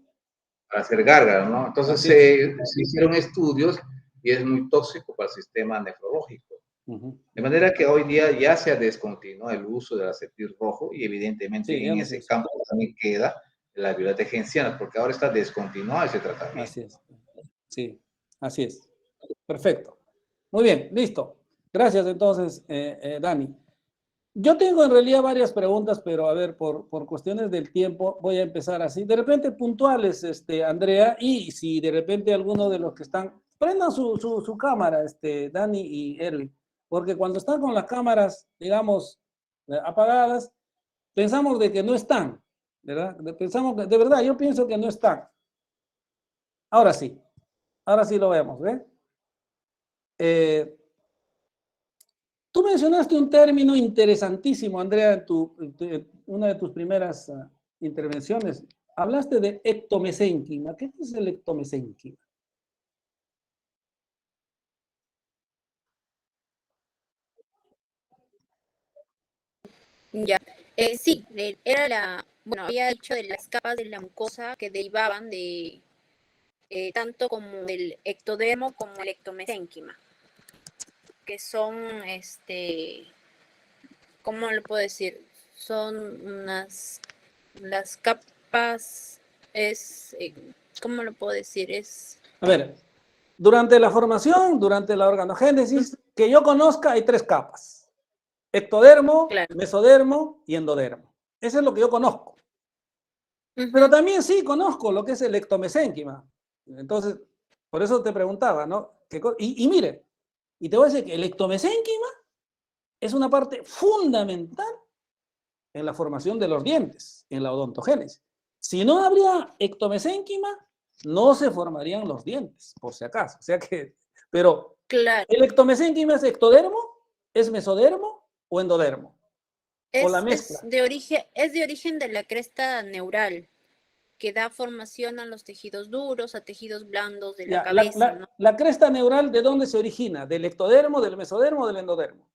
para hacer gárgaras, ¿no? Entonces Así es. se hicieron estudios y es muy tóxico para el sistema nefrológico. Ujú. De manera que hoy día ya se ha descontinuado el uso del acetil rojo y evidentemente Sí, ya en no se ese usa. campo también queda la violeta genciana, porque ahora está descontinuado ese tratamiento. Así es. Sí, así es. Perfecto. Muy bien, listo. Gracias entonces, Dani. Yo tengo en realidad varias preguntas, pero a ver, por cuestiones del tiempo, voy a empezar así. De repente puntuales, Andrea, y si de repente alguno de los que están, prendan su cámara, Dani y Erwin, porque cuando están con las cámaras, digamos, apagadas, pensamos de que no están, ¿verdad? Pensamos que, de verdad, yo pienso que no están. Ahora sí lo vemos, ¿ve? Tú mencionaste un término interesantísimo, Andrea, en una de tus primeras intervenciones. Hablaste de ectomesénquima. ¿Qué es el ectomesénquima? Ya. Sí, era bueno, había dicho de las capas de la mucosa que derivaban de tanto como del ectodermo como el ectomesénquima, que son, ¿cómo lo puedo decir? Son las capas, es, ¿cómo lo puedo decir? Es, A ver, durante la formación, durante la organogénesis, que yo conozca, hay 3 capas. Ectodermo, claro. mesodermo y endodermo. Eso es lo que yo conozco. Pero Ujú. también sí conozco lo que es el ectomesénquima. Entonces, por eso te preguntaba, ¿no? Y mire, y te voy a decir que el ectomesénquima es una parte fundamental en la formación de los dientes, en la odontogénesis. Si no habría ectomesénquima, no se formarían los dientes, por si acaso. O sea que, pero, Claro. ¿el ectomesénquima es ectodermo, es mesodermo o endodermo? O la Es mezcla. es de origen de la cresta neural, que da formación a los tejidos duros, a tejidos blandos de la Ya, cabeza, ¿no? la cresta neural, ¿de dónde se origina? ¿Del ectodermo, del mesodermo o del endodermo?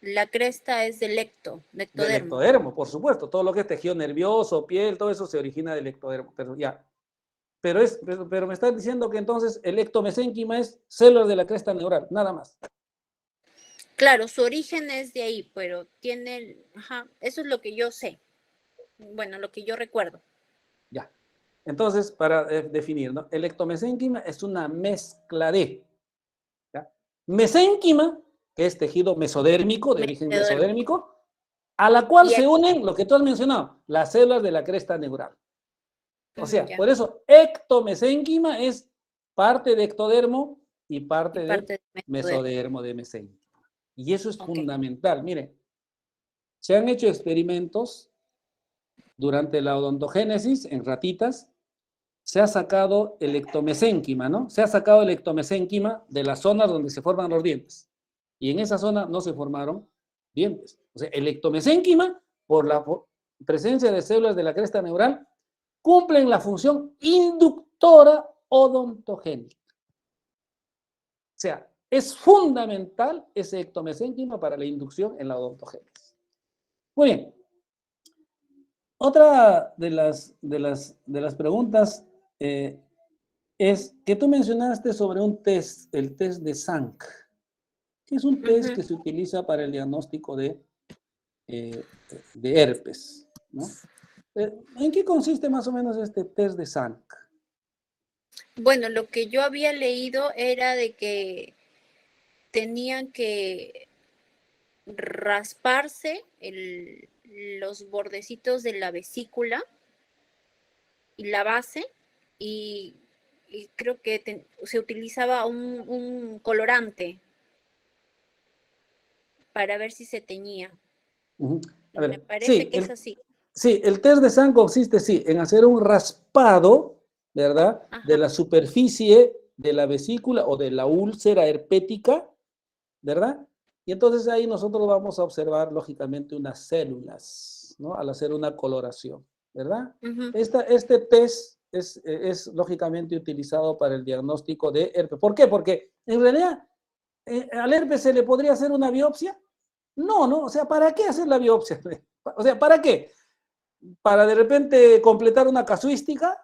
La cresta es del Del ectodermo. ectodermo, por supuesto. Todo lo que es tejido nervioso, piel, todo eso se origina del ectodermo. Pero ya. Pero me estás diciendo que entonces el ectomesénquima es células de la cresta neural, nada más. Claro, su origen es de ahí, pero tiene, ajá, eso es lo que yo sé. Bueno, lo que yo recuerdo. Ya. Entonces, para definir, ¿no? El ectomesénquima es una mezcla de, ¿ya? Mesénquima, que es tejido mesodérmico, de origen Mesodermo. mesodérmico, a la cual Y se aquí, unen lo que tú has mencionado, las células de la cresta neural. O sea, ya, por eso ectomesénquima es parte de ectodermo y y parte de parte de mesodermo. mesodermo de mesénquima. Y eso es Ok. fundamental. Mire, se han hecho experimentos durante la odontogénesis en ratitas, se ha sacado el ectomesénquima, ¿no? Se ha sacado el ectomesénquima de las zonas donde se forman los dientes. Y en esa zona no se formaron dientes. O sea, el ectomesénquima, por la presencia de células de la cresta neural, cumplen la función inductora odontogénica. O sea, es fundamental ese ectomesénquima para la inducción en la odontogénesis. Muy bien. Otra de las preguntas es que tú mencionaste sobre un test, el test de Sank, que es un test Ujú. que se utiliza para el diagnóstico de herpes, ¿no? ¿En qué consiste más o menos este test de Sank? Bueno, lo que yo había leído era de que tenían que rasparse los bordecitos de la vesícula y la base y, y creo que se utilizaba un colorante para ver si se teñía. Uh-huh. A Me ver, parece que es así. sí, el test de Sank consiste, sí, en hacer un raspado, ¿verdad? De Ajá, la superficie de la vesícula o de la úlcera herpética, ¿verdad? Y entonces ahí nosotros vamos a observar, lógicamente, unas células, ¿no? Al hacer una coloración, ¿verdad? Este test es lógicamente utilizado para el diagnóstico de herpes. ¿Por qué? Porque en realidad al herpes se le podría hacer una biopsia. No, no, o sea, ¿para qué hacer la biopsia? O sea, ¿para qué? ¿Para de repente completar una casuística?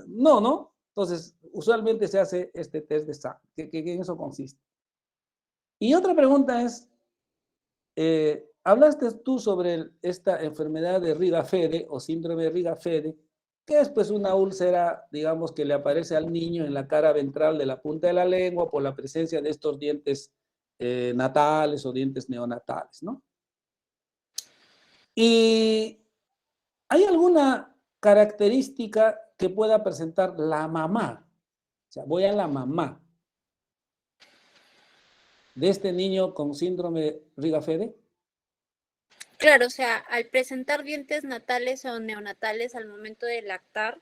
No, ¿no? Entonces, usualmente se hace este test de sangre, que en eso consiste. Y otra pregunta es, hablaste tú sobre esta enfermedad de Riga-Fede o síndrome de Riga-Fede, que es pues una úlcera, digamos, que le aparece al niño en la cara ventral de la punta de la lengua por la presencia de estos dientes natales o dientes neonatales, ¿no? Y ¿hay alguna característica que pueda presentar la mamá? O sea, voy a la mamá de este niño con síndrome de Riga-Fede. Claro, o sea, al presentar dientes natales o neonatales al momento de lactar,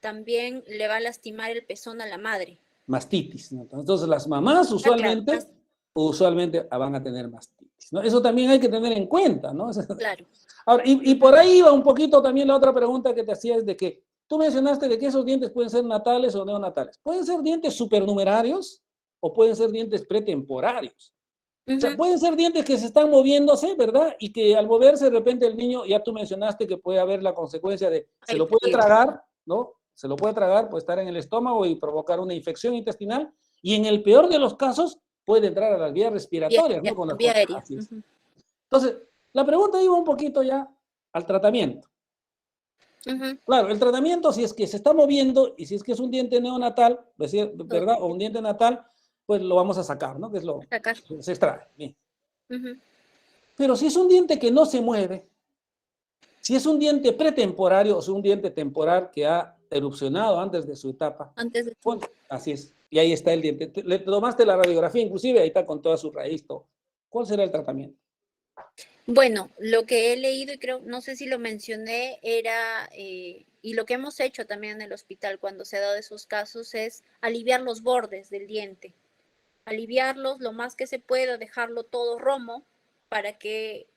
también le va a lastimar el pezón a la madre. Mastitis, ¿no? Entonces las mamás usualmente, claro, usualmente van a tener mastitis, ¿no? Eso también hay que tener en cuenta, ¿no? Claro. Ahora, y por ahí va un poquito también la otra pregunta que te hacía, es de que tú mencionaste de que esos dientes pueden ser natales o neonatales. Pueden ser dientes supernumerarios o pueden ser dientes pretemporarios. O sea, pueden ser dientes que se están moviéndose, ¿verdad? Y que al moverse de repente el niño, ya tú mencionaste que puede haber la consecuencia de, se lo puede tragar, ¿no? Se lo puede tragar, puede estar en el estómago y provocar una infección intestinal, y en el peor de los casos puede entrar a las vías respiratorias, ¿no? Con las vía aérea. Entonces, la pregunta iba un poquito ya al tratamiento. Claro, el tratamiento, si es que se está moviendo y si es que es un diente neonatal, ¿verdad? O un diente natal, pues lo vamos a sacar, ¿no? Que es lo que se extrae. Bien. Pero si es un diente que no se mueve, si es un diente pretemporario o es un diente temporal que ha erupcionado antes de su etapa, pues, así es. Y ahí está el diente. Le tomaste la radiografía, inclusive ahí está con toda su raíz. Todo. ¿Cuál será el tratamiento? Bueno, lo que he leído y creo, no sé si lo mencioné, era, y lo que hemos hecho también en el hospital cuando se ha dado esos casos es aliviar los bordes del diente. Aliviarlos lo más que se pueda, dejarlo todo romo para que,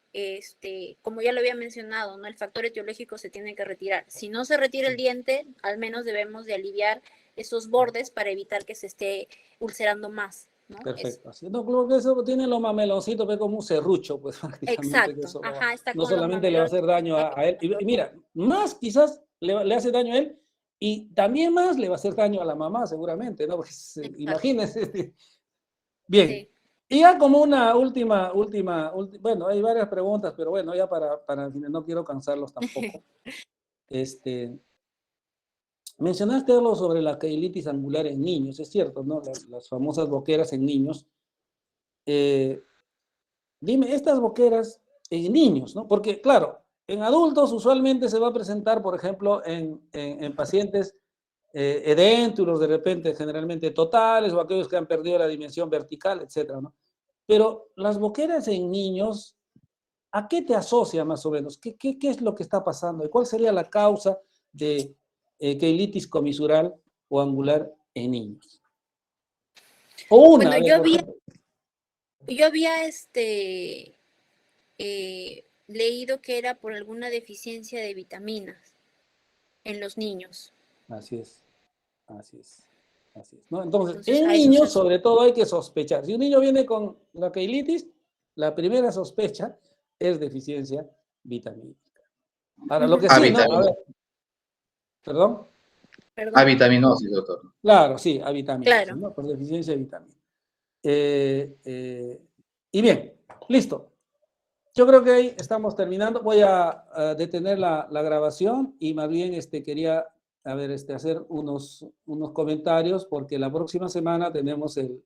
como ya lo había mencionado, ¿no? El factor etiológico se tiene que retirar. Si no se retira el diente, al menos debemos de aliviar esos bordes para evitar que se esté ulcerando más, ¿no? Perfecto. Así, no, creo que eso tiene los mameloncitos, ve como un serrucho, pues prácticamente. Exacto. Eso Ajá, está no con solamente le va a hacer daño a él, y mira, más quizás le hace daño a él, y también más le va a hacer daño a la mamá, seguramente, ¿no? Porque imagínense. Bien. Sí. Y ya como una última, bueno, hay varias preguntas, pero bueno, ya para no quiero cansarlos tampoco. Mencionaste algo sobre la queilitis angular en niños, es cierto, ¿no? Las famosas boqueras en niños. Dime, estas boqueras en niños, ¿no? Porque, claro, en adultos usualmente se va a presentar, por ejemplo, en pacientes edéntulos de repente, generalmente totales, o aquellos que han perdido la dimensión vertical, etcétera, ¿no? Pero las boqueras en niños, ¿a qué te asocia más o menos? ¿Qué es lo que está pasando? ¿Y cuál sería la causa de queilitis comisural o angular en niños? O una, bueno, yo había leído que era por alguna deficiencia de vitaminas en los niños. Así es. ¿No? Entonces, en niños, sobre todo, hay que sospechar. Si un niño viene con la queilitis, la primera sospecha es deficiencia vitamínica. Ahora, lo que sí, ¿no? A ver, ¿Perdón? Avitaminosis, doctor. Claro, sí, avitaminosis, claro. ¿no? Por deficiencia de vitamina. Y bien, listo. Yo creo que ahí estamos terminando. Voy a detener la grabación y más bien quería hacer unos comentarios porque la próxima semana tenemos el